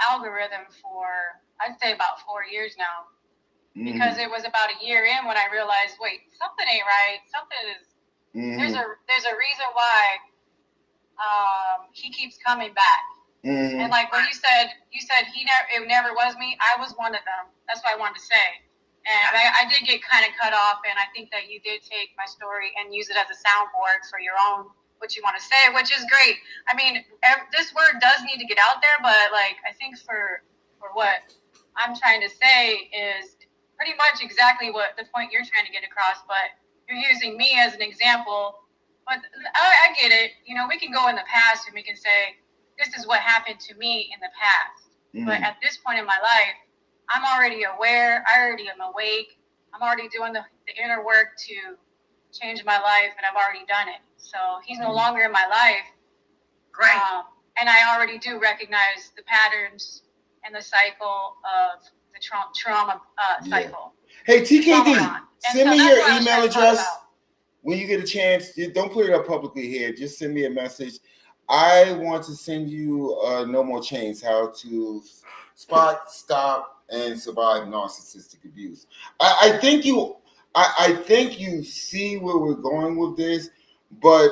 algorithm for, I'd say, about 4 years now. Because it was about a year in when I realized, wait, something ain't right. Something is. There's a reason why he keeps coming back. And like when you said it never was me. I was one of them. That's what I wanted to say. And I did get kind of cut off, and I think that you did take my story and use it as a soundboard for your own, what you want to say, which is great. I mean, this word does need to get out there, but like I think for what I'm trying to say is pretty much exactly what the point you're trying to get across, but you're using me as an example. But I get it. You know, we can go in the past and we can say, this is what happened to me in the past. But at this point in my life, I'm already aware. I already am awake. I'm already doing the inner work to change my life, and I've already done it. So he's no longer in my life. Right. And I already do recognize the patterns and the cycle of the trauma cycle. Hey, TKD, send me your email address when you get a chance. Don't put it up publicly here. Just send me a message. I want to send you No More Chains, how to spot, stop, and survive narcissistic abuse. I think you see where we're going with this, but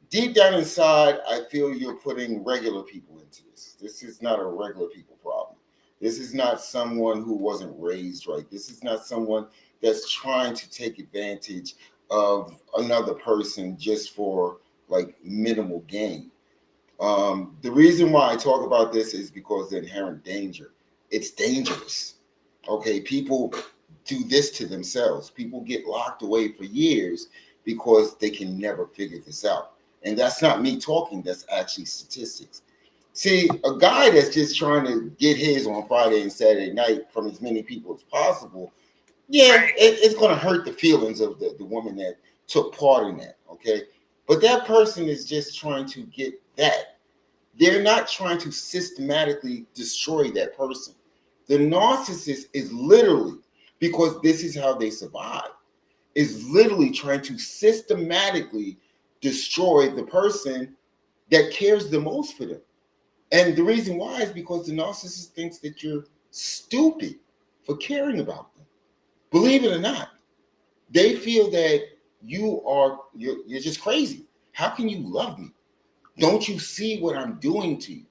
deep down inside, I feel you're putting regular people into this. This is not a regular people problem. This is not someone who wasn't raised right. This is not someone that's trying to take advantage of another person just for like minimal gain. The reason why I talk about this is because the inherent danger. It's dangerous. Okay, people do this to themselves. People get locked away for years because they can never figure this out. And that's not me talking, that's actually statistics. See, a guy that's just trying to get his on Friday and Saturday night from as many people as possible, it's going to hurt the feelings of the woman that took part in that, okay? But that person is just trying to get that. They're not trying to systematically destroy that person. The narcissist is literally, because this is how they survive, is literally trying to systematically destroy the person that cares the most for them. And the reason why is because the narcissist thinks that you're stupid for caring about them. Believe it or not, they feel that you're just crazy. How can you love me? Don't you see what I'm doing to you?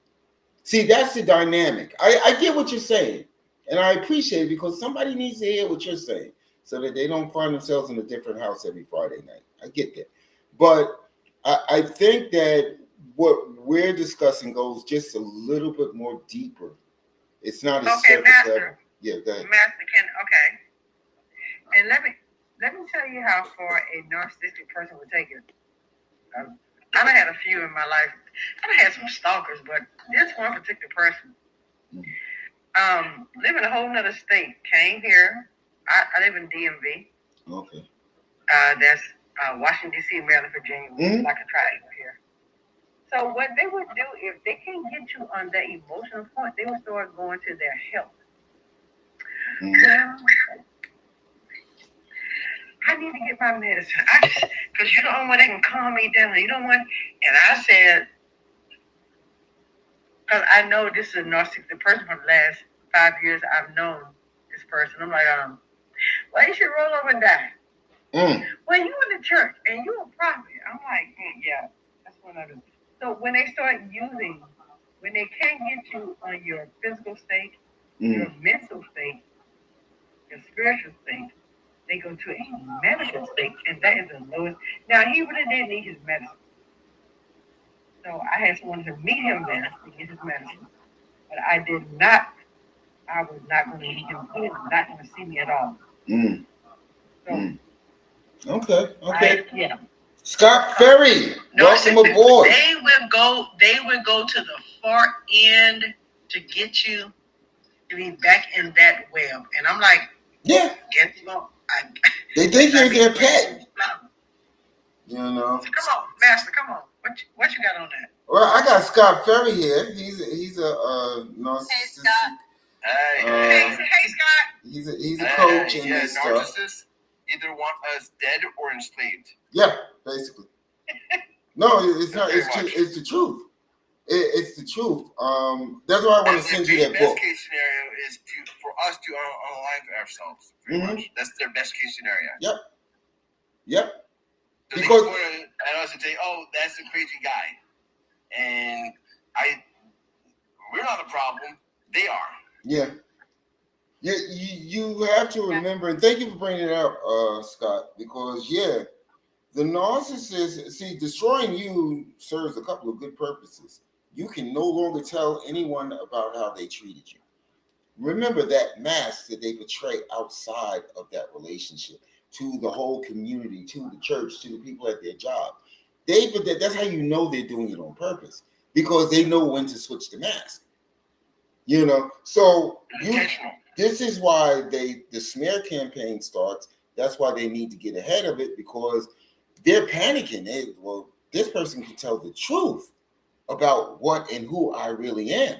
See, that's the dynamic. I get what you're saying, and I appreciate it because somebody needs to hear what you're saying so that they don't find themselves in a different house every Friday night. I get that. But I think that what we're discussing goes just a little bit more deeper. It's not a Okay, surface level. Master. Yeah, go ahead. Master can okay. And let me tell you how far a narcissistic person would take it. I've had a few in my life. I've had some stalkers, but this one particular person, live in a whole nother state, came here. I live in DMV. Okay. That's Washington D.C., Maryland, Virginia, which is like a triangle here. So what they would do if they can't get you on that emotional point, they would start going to their health. I need to get my medicine. Because you don't want they can calm me down. You don't want. And I said, because I know this is a narcissistic person for the last 5 years. I've known this person. I'm like, well, you should roll over and die. When you in the church and you're a prophet, I'm like, yeah, that's one of them. So when they start using, when they can't get you on your physical state, your mental state, your spiritual state, they go to a medical state, and that is the lowest. Now, he really did need his medicine. So I had someone to meet him there to get his medicine. But I did not, I was not going to meet him. He was not going to see me at all. So, Okay. Yeah. Scott Ferry, welcome aboard. They would go to the far end to get you to be back in that web. And I'm like, yeah. They think you're their pet. You know. Come on, Master, come on. What you got on that? Well, I got Scott Ferry here. He's a narcissist. Hey, Scott. Hey, Scott. He's a coach in this stuff. Narcissists either want us dead or enslaved. Yeah, basically. No, it's not. It's the truth. It's the truth. That's why I want to send you that book. Best case scenario is for us to unalive ourselves. Pretty much. That's their best case scenario. Yep. Because they point at us and say, "Oh, that's a crazy guy," and we're not a problem. They are. Yeah. You have to remember, and thank you for bringing it up, Scott, because the narcissist, see, destroying you serves a couple of good purposes. You can no longer tell anyone about how they treated you. Remember that mask that they portray outside of that relationship to the whole community, to the church, to the people at their job. That's how you know they're doing it on purpose, because they know when to switch the mask. You know, so this is why the smear campaign starts. That's why they need to get ahead of it, because they're panicking. This person can tell the truth about what and who I really am.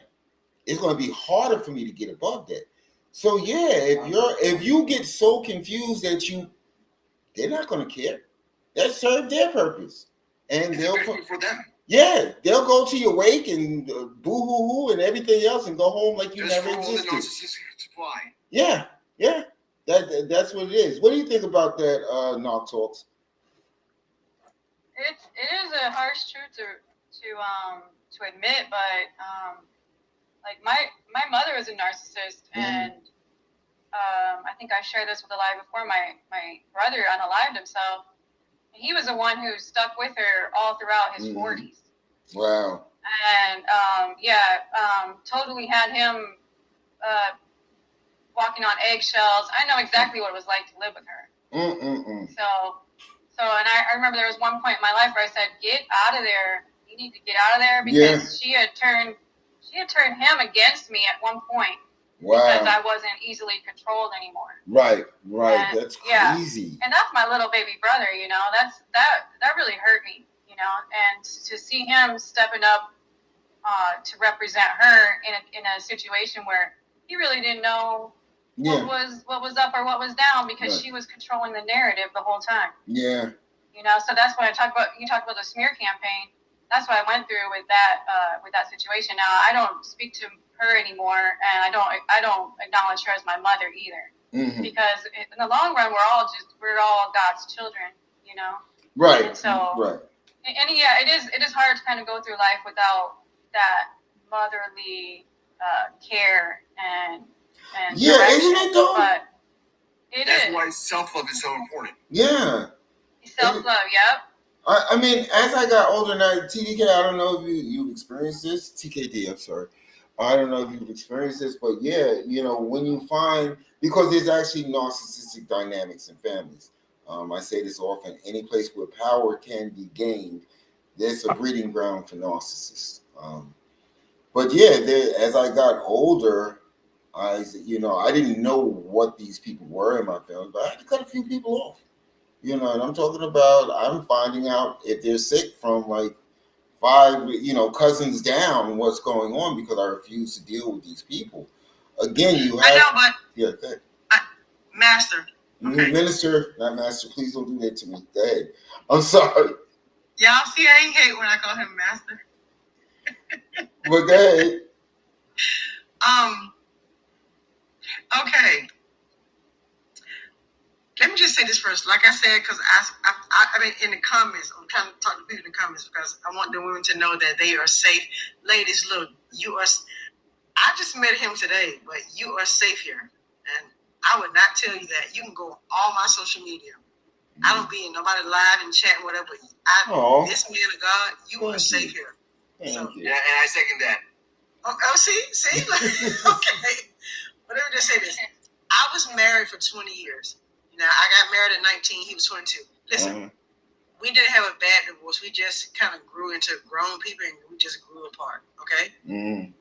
It's going to be harder for me to get above that. So if you get so confused that they're not going to care. That served their purpose, and they'll for them. Yeah, they'll go to your wake and boo-hoo-hoo and everything else and go home like you never existed. The narcissistic supply. Yeah. That's what it is. What do you think about that, Knock Talks? It is a harsh truth to admit, but like my mother was a narcissist, and I think I shared this with Alive before. My brother unalived himself. He was the one who stuck with her all throughout his 40s. Wow. And totally had him walking on eggshells. I know exactly what it was like to live with her. So, and I remember there was one point in my life where I said, "Get out of there. You need to get out of there," because she had turned him against me at one point. Wow. Because I wasn't easily controlled anymore. Right. And, that's crazy. And that's my little baby brother, you know. That really hurt me, you know. And to see him stepping up to represent her in a situation where he really didn't know what was up or what was down, because she was controlling the narrative the whole time. Yeah. You know, so that's when you talk about the smear campaign. That's what I went through with that situation. Now I don't speak to her anymore, and I don't acknowledge her as my mother either, because in the long run we're all God's children, you know. Right. And so and it is hard to kind of go through life without that motherly care and direction. Isn't it though? But that's why self-love is so important. Yeah. Self-love, yep. I mean, as I got older now, TDK, I don't know if you've experienced this. TKD, I'm sorry. I don't know if you've experienced this, but yeah, when you find, because there's actually narcissistic dynamics in families. I say this often, any place where power can be gained, there's a breeding ground for narcissists. But yeah, as I got older, I didn't know what these people were in my family, but I had to cut a few people off. And I'm talking about, I'm finding out if they're sick from like five, cousins down, what's going on, because I refuse to deal with these people. Again, you have. I know, but Yeah, go ahead. Master. Okay. Minister, not master, please don't do that to me. Go ahead. I'm sorry. Y'all see, I hate when I call him Master. But go ahead. Okay. Let me just say this first. Like I said, because I mean, in the comments, I'm trying to talk to people in the comments because I want the women to know that they are safe. Ladies, look, I just met him today, but you are safe here. And I would not tell you that. You can go on all my social media. I don't be in nobody live and chat, whatever. This man of God, you are safe here. Thank you. Yeah, and I second that. See? Okay. But let me just say this. I was married for 20 years. Now, I got married at 19. He was 22. Listen, we didn't have a bad divorce. We just kind of grew into grown people and we just grew apart, okay? Mm-hmm.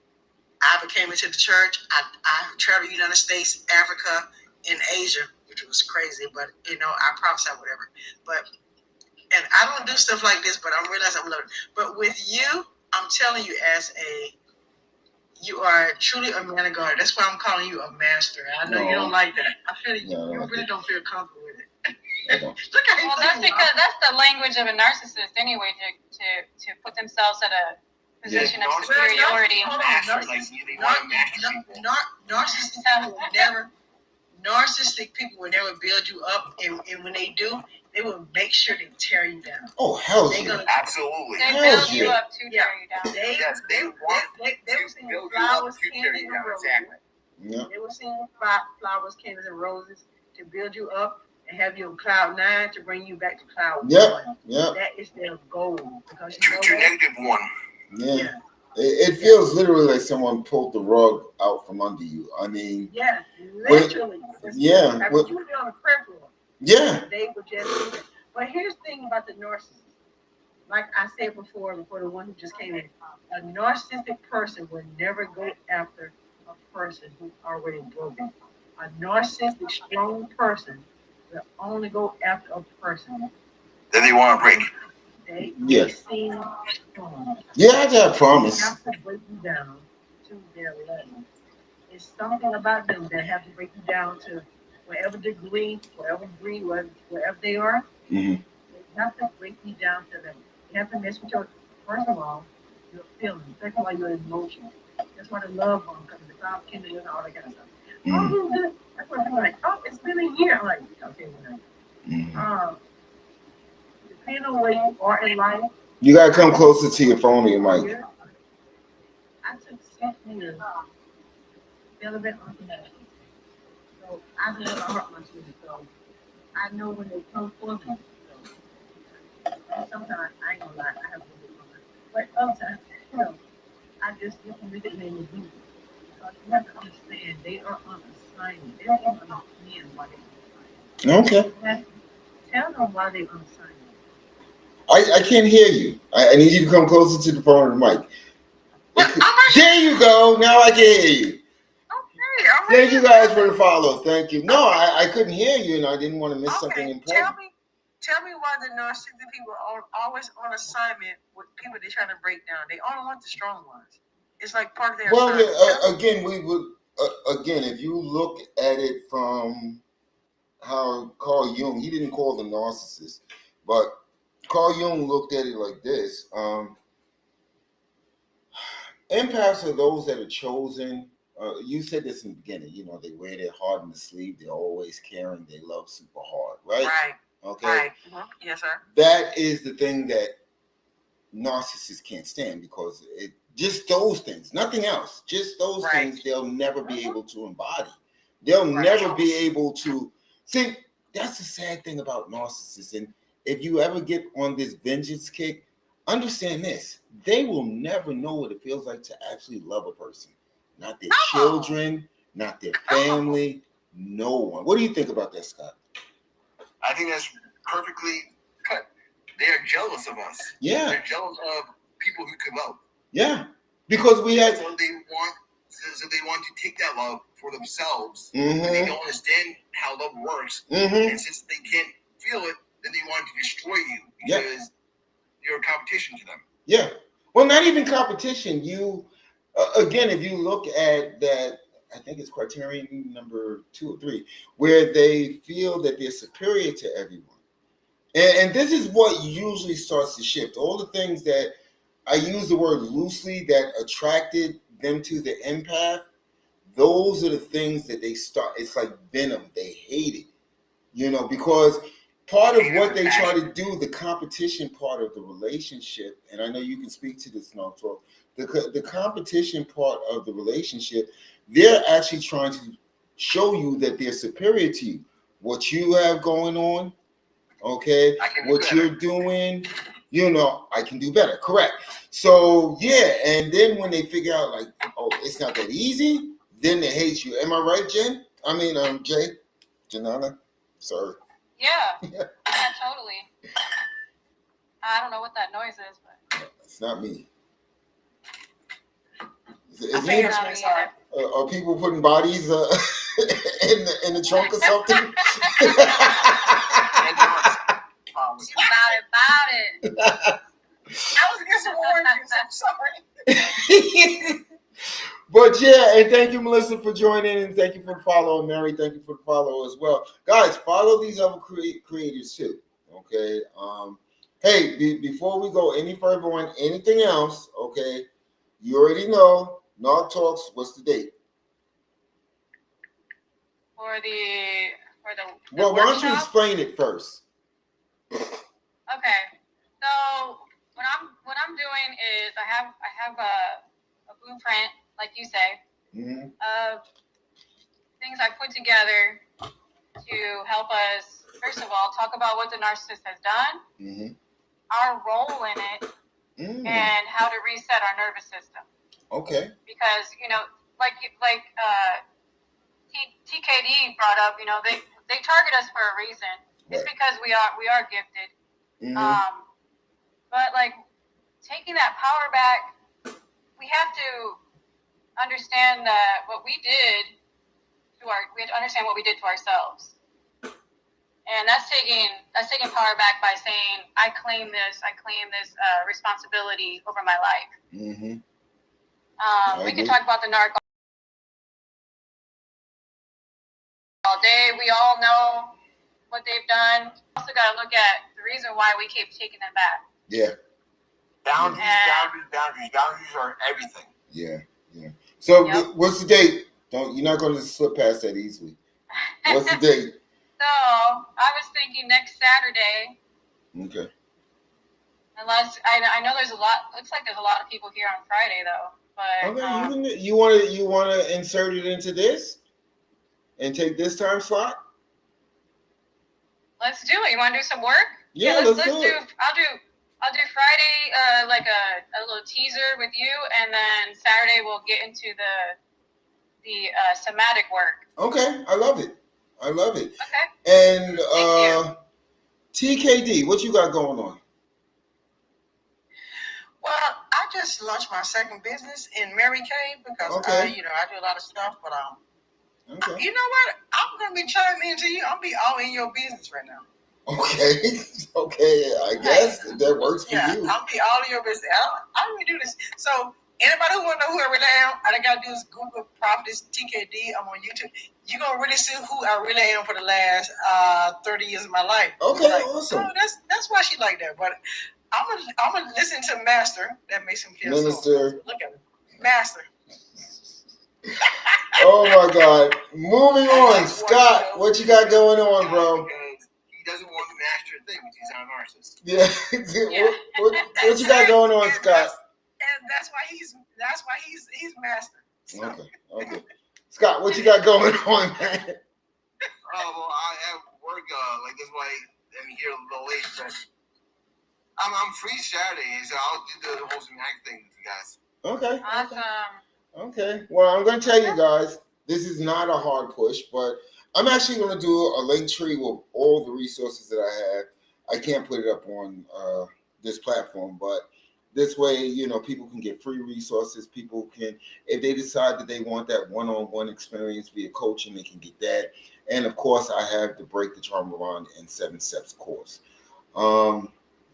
I became into the church. I traveled the United States, Africa, and Asia, which was crazy, but, I prophesy whatever. And I don't do stuff like this, but I realize I'm learning. But with you, I'm telling you, you are truly a man of God. That's why I'm calling you a master. I know you don't like that. I feel you really don't feel comfortable with it. Look at well, that's because that's the language of a narcissist anyway, to put themselves at a position of superiority. Narcissistic people will never build you up, and when they do, they will make sure they tear you down. Oh, hell yeah. Absolutely. They build you up to tear you down. They were seeing flowers, candies, and roses. Yeah. They were seeing flowers, candies, and roses to build you up and have you on cloud 9 to bring you back to cloud 1. Yep. That is their goal. Because to negative 1. Yeah. It feels literally like someone pulled the rug out from under you. I mean, yeah, literally. Yeah. I mean, you would be on a prayer floor. Yeah. They would just do that. But here's the thing about the narcissist. Like I said before the one who just came in, a narcissistic person will never go after a person who's already broken. A narcissistic, strong person will only go after a person that they want to break. They seem strong. Yeah, I promise. They have to break you down to their level. It's something about them that have to break you down to whatever degree, wherever they are. Mm-hmm. They have to break you down to them. You have to mess with first of all, your feelings. Second of all, your emotions. That's why the love bomb comes, the cloud kindling and all that kind of stuff. Mm-hmm. Oh, good. That's what I'm like. Oh, it's been a year. I'm like, okay, whatever. Mm-hmm. Depending on where you are in life. You gotta come closer to your phone or your mic. I took 6 years celibate on connection. So I know my heart, my children. So I know when they come for me. So sometimes I ain't gonna lie, I have to do it. But sometimes, I just get them to the name of Jesus. Because you have to understand they are on assignment. They don't even understand why they're on assignment. Okay. Tell them why they're on assignment. I can't hear you. I need you to come closer to the phone or the mic. There you go. Now I can hear you. Okay. Thank you guys for the follow. Thank you. No, I couldn't hear you, and I didn't want to miss something important. Tell me why the narcissistic people are always on assignment with people they're trying to break down. They only want the strong ones. It's like part of their assignment. Well, again, we would if you look at it from how Carl Jung, he didn't call them narcissists, but Carl Jung looked at it like this. Empaths are those that are chosen. You said this in the beginning. They wear their heart on the sleeve. They're always caring. They love super hard, right? Right. Okay. Right. Mm-hmm. Yes, sir. That is the thing that narcissists can't stand, because it just those things, nothing else. Just those things they'll never be able to embody. They'll never be able to see. That's the sad thing about narcissists, and if you ever get on this vengeance kick, understand this: they will never know what it feels like to actually love a person, not their children, not their family, no one. What do you think about that, Scott? I think that's perfectly cut. They are jealous of us. Yeah. They're jealous of people who could love. Yeah. Because we had. So they want to take that love for themselves. Mm-hmm. They don't understand how love works. Mm-hmm. And since they can't feel it, then they want to destroy you because you're a competition to them. Yeah. Well, not even competition. You, again, if you look at that, I think it's criterion number 2 or 3, where they feel that they're superior to everyone. And this is what usually starts to shift. All the things that I use the word loosely that attracted them to the empath, those are the things that they start. It's like venom. They hate it, because part of what they try to do, the competition part of the relationship, and I know you can speak to this, Norfolk, the competition part of the relationship, they're actually trying to show you that they're superior to you. What you have going on, okay, what you're doing, I can do better. Correct. So, yeah, and then when they figure out, like, oh, it's not that easy, then they hate you. Am I right, Jen? I mean, Jay? Janana? Sorry. Yeah. Yeah, totally. I don't know what that noise is, but it's not me. Are people putting bodies in the trunk or something? About it. I was against the oranges. I'm sorry. But yeah, and thank you, Melissa, for joining, and thank you for the follow, and Mary, thank you for the follow as well. Guys, follow these other creators too. Okay. Hey, before we go any further on anything else, okay, you already know Narc Talks. What's the date? For the well, why don't you workshop? explain it first? Okay. So what I'm doing is I have a blueprint, like you say, of things I put together to help us, first of all, talk about what the narcissist has done, our role in it, and how to reset our nervous system. Okay. Because like TKD brought up, they target us for a reason. It's because we are gifted. But like taking that power back, we have to understand that what we did we have to understand what we did to ourselves. And that's taking power back by saying, I claim this responsibility over my life. We can talk about the narc all day. We all know what they've done. We also got to look at the reason why we keep taking them back. Yeah. Boundaries are everything. Yeah. So what's the date? You're not going to slip past that easily. What's the date? So I was thinking next Saturday. Okay. Unless I know there's a lot. Looks like there's a lot of people here on Friday though. But okay, you want to insert it into this and take this time slot? Let's do it. You want to do some work? Yeah, let's do it. I'll do Friday like a little teaser with you, and then Saturday we'll get into the somatic work. Okay, I love it. Okay. And TKD, what you got going on? Well, I just launched my second business in Mary Kay because I do a lot of stuff, but you know what? I'm gonna be chiming into you. I'll be all in your business right now. Okay, I guess that works for you. I'll be all in your business. I don't even do this. So anybody who want to know who I really am, all I gotta do is Google Prophetess TKD. I'm on YouTube. You're gonna really see who I really am for the last 30 years of my life. Okay, awesome. Oh, that's why she like that. But I'm gonna listen to Master. That makes him feel Minister. Look at him, Master. Oh my God! Moving on, Scott. What you got going on, bro? He doesn't want the master thing, which he's not a narcissist. Yeah. What you got going on, Scott? And that's why he's master. Okay. Scott, what you got going on, man? Well, I have work. Like that's why I'm here a little late, but I'm free Saturday, so I'll do the hosting act thing with you guys. Okay. Awesome. Okay. Well, I'm going to tell you guys, this is not a hard push, but I'm actually going to do a link tree with all the resources that I have. I can't put it up on this platform, but this way, you know, people can get free resources. People can, if they decide that they want that one-on-one experience via coaching, they can get that. And of course, I have the Break the Trauma Bond in 7 Steps course.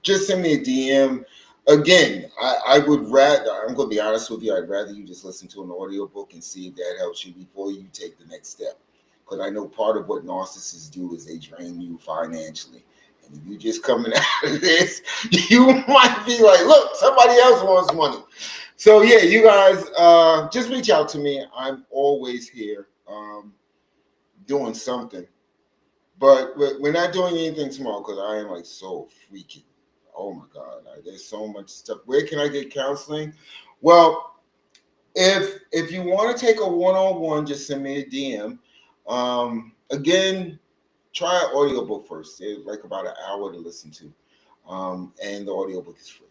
Just send me a DM. Again, I would rather, I'm going to be honest with you, I'd rather you just listen to an audiobook and see if that helps you before you take the next step. Because I know part of what narcissists do is they drain you financially. And if you just coming out of this, you might be like, look, somebody else wants money. So yeah, you guys, just reach out to me. I'm always here doing something. But we're not doing anything tomorrow because I am like so freaking. Oh my God, there's so much stuff. Where can I get counseling? Well, if you want to take a one-on-one, just send me a DM. Again, try an audiobook first. It's like about an hour to listen to, and the audiobook is free.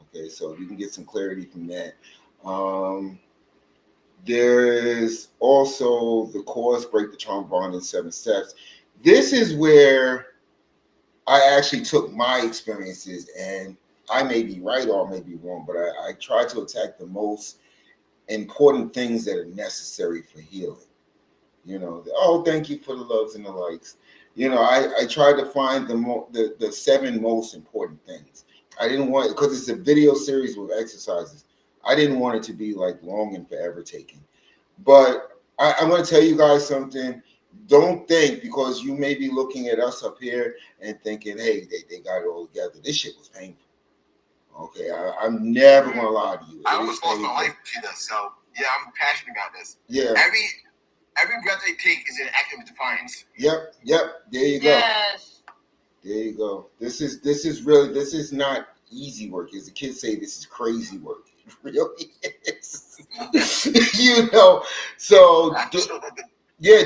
Okay, so you can get some clarity from that. There is also the course Break the Trauma Bond in 7 Steps. This is where I actually took my experiences, and I may be right or I may be wrong, but I try to attack the most important things that are necessary for healing. You know, oh, thank you for the loves and the likes. You know, I tried to find the 7 most important things. I didn't want, because it's a video series with exercises. I didn't want it to be like long and forever taking. But I'm going to tell you guys something. Don't think because you may be looking at us up here and thinking, hey, they got it all together. This shit was painful. Okay, I'm never going to lie to you. I almost lost my life to this, so yeah, I'm passionate about this. Yeah. Every breath I take is an act of defiance. Yep. There you go. Yes. There you go. This is not easy work. As the kids say, this is crazy work. It really is. You know, so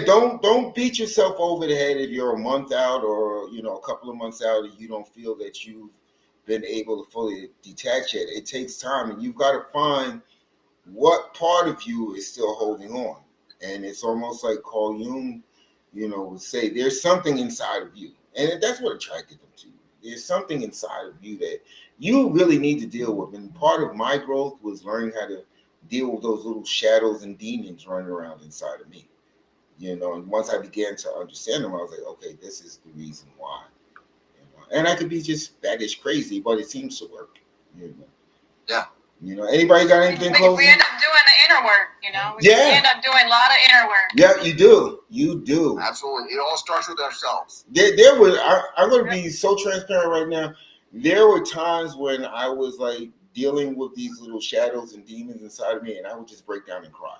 don't beat yourself over the head if you're a month out or a couple of months out and you don't feel that you've been able to fully detach yet. It takes time, and you've got to find what part of you is still holding on. And it's almost like Carl Jung, would say there's something inside of you. And that's what attracted them to you. There's something inside of you that you really need to deal with. And part of my growth was learning how to deal with those little shadows and demons running around inside of me. And once I began to understand them, I was like, okay, this is the reason why. And I could be just baggish crazy, but it seems to work. Yeah. Anybody got anything close? We end up doing the inner work, We end up doing a lot of inner work. Yeah, you do. You do. Absolutely. It all starts with ourselves. I'm going to be so transparent right now. There were times when I was like dealing with these little shadows and demons inside of me, and I would just break down and cry.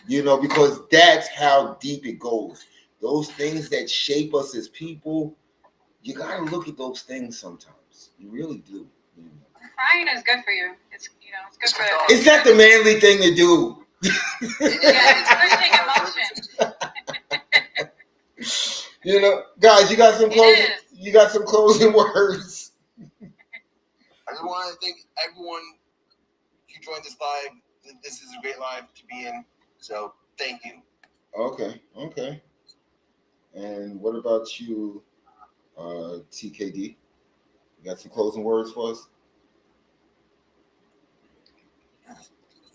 Because that's how deep it goes. Those things that shape us as people, you got to look at those things sometimes. You really do. Crying is good for you. It's good for. It's not the manly thing to do. Yeah, it's pushing emotion. Guys, you got some closing words. I just want to thank everyone who joined this live. This is a great live to be in. So thank you. Okay. And what about you, TKD? You got some closing words for us?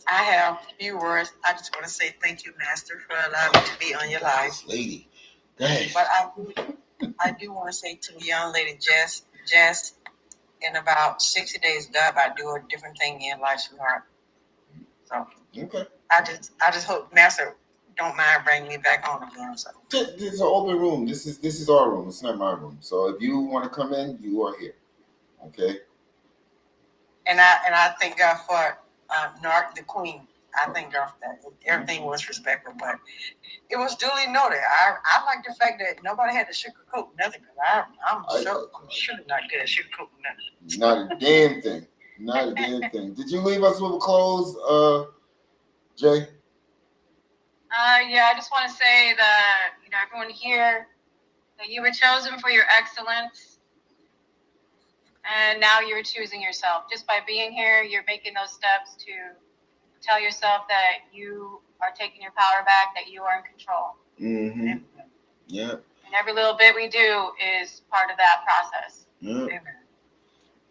I have a few words. I just want to say thank you, Master, for allowing me to be on your live. Lady. Dang. But I do want to say to the young lady, Jess, in about 60 days, I do a different thing in life, sweetheart. So okay. I just hope Master don't mind bringing me back on again. So this is an open room. This is our room. It's not my room. So if you want to come in, you are here. Okay. And I thank God for the Queen. I thank God for that. Everything was respectful, but it was duly noted. I like the fact that nobody had to sugarcoat nothing. I'm surely not good at sugarcoating nothing. Not a damn thing. Not a damn thing. Did you leave us with a close, Jay? Yeah, I just want to say that everyone here, that you were chosen for your excellence. And now you're choosing yourself. Just by being here, you're making those steps to tell yourself that you are taking your power back, that you are in control. Mm-hmm. Yeah. And every little bit we do is part of that process. Yeah. Amen.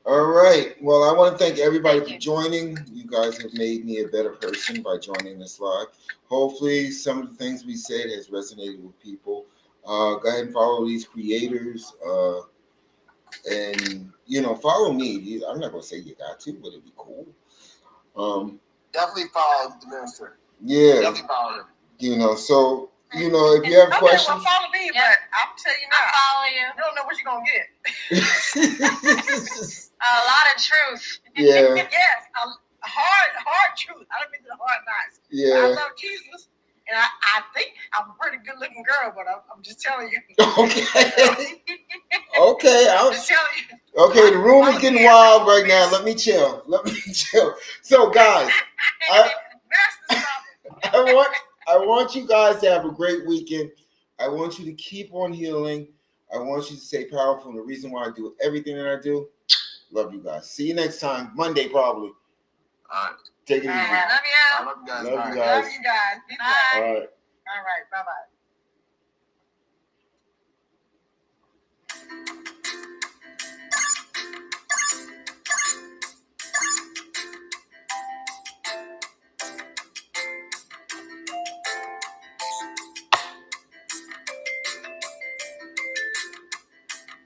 All right. Well, I want to thank everybody for joining. You guys have made me a better person by joining this live. Hopefully, some of the things we said has resonated with people. Go ahead and follow these creators. And, follow me. I'm not going to say you got to, but it'd be cool. Definitely follow the minister. Yeah. Definitely follow him. So, if you have questions. Well, follow me, but I'm telling you now. I follow you. You don't know what you're going to get. A lot of truth. Yeah. Yes, hard truth. I don't mean the hard knocks. Yeah. I love Jesus, and I think I'm a pretty good looking girl, but I'm just telling you. Okay. Okay. I'm just telling you. Okay, the room is getting wild right now. Let me chill. So, guys, I want you guys to have a great weekend. I want you to keep on healing. I want you to stay powerful. And the reason why I do everything that I do, love you guys. See you next time, Monday probably. All right. Take it easy. Love you. I love you guys. Love you Love guys. you guys. Be Bye. blessed. All right. All right. Bye-bye.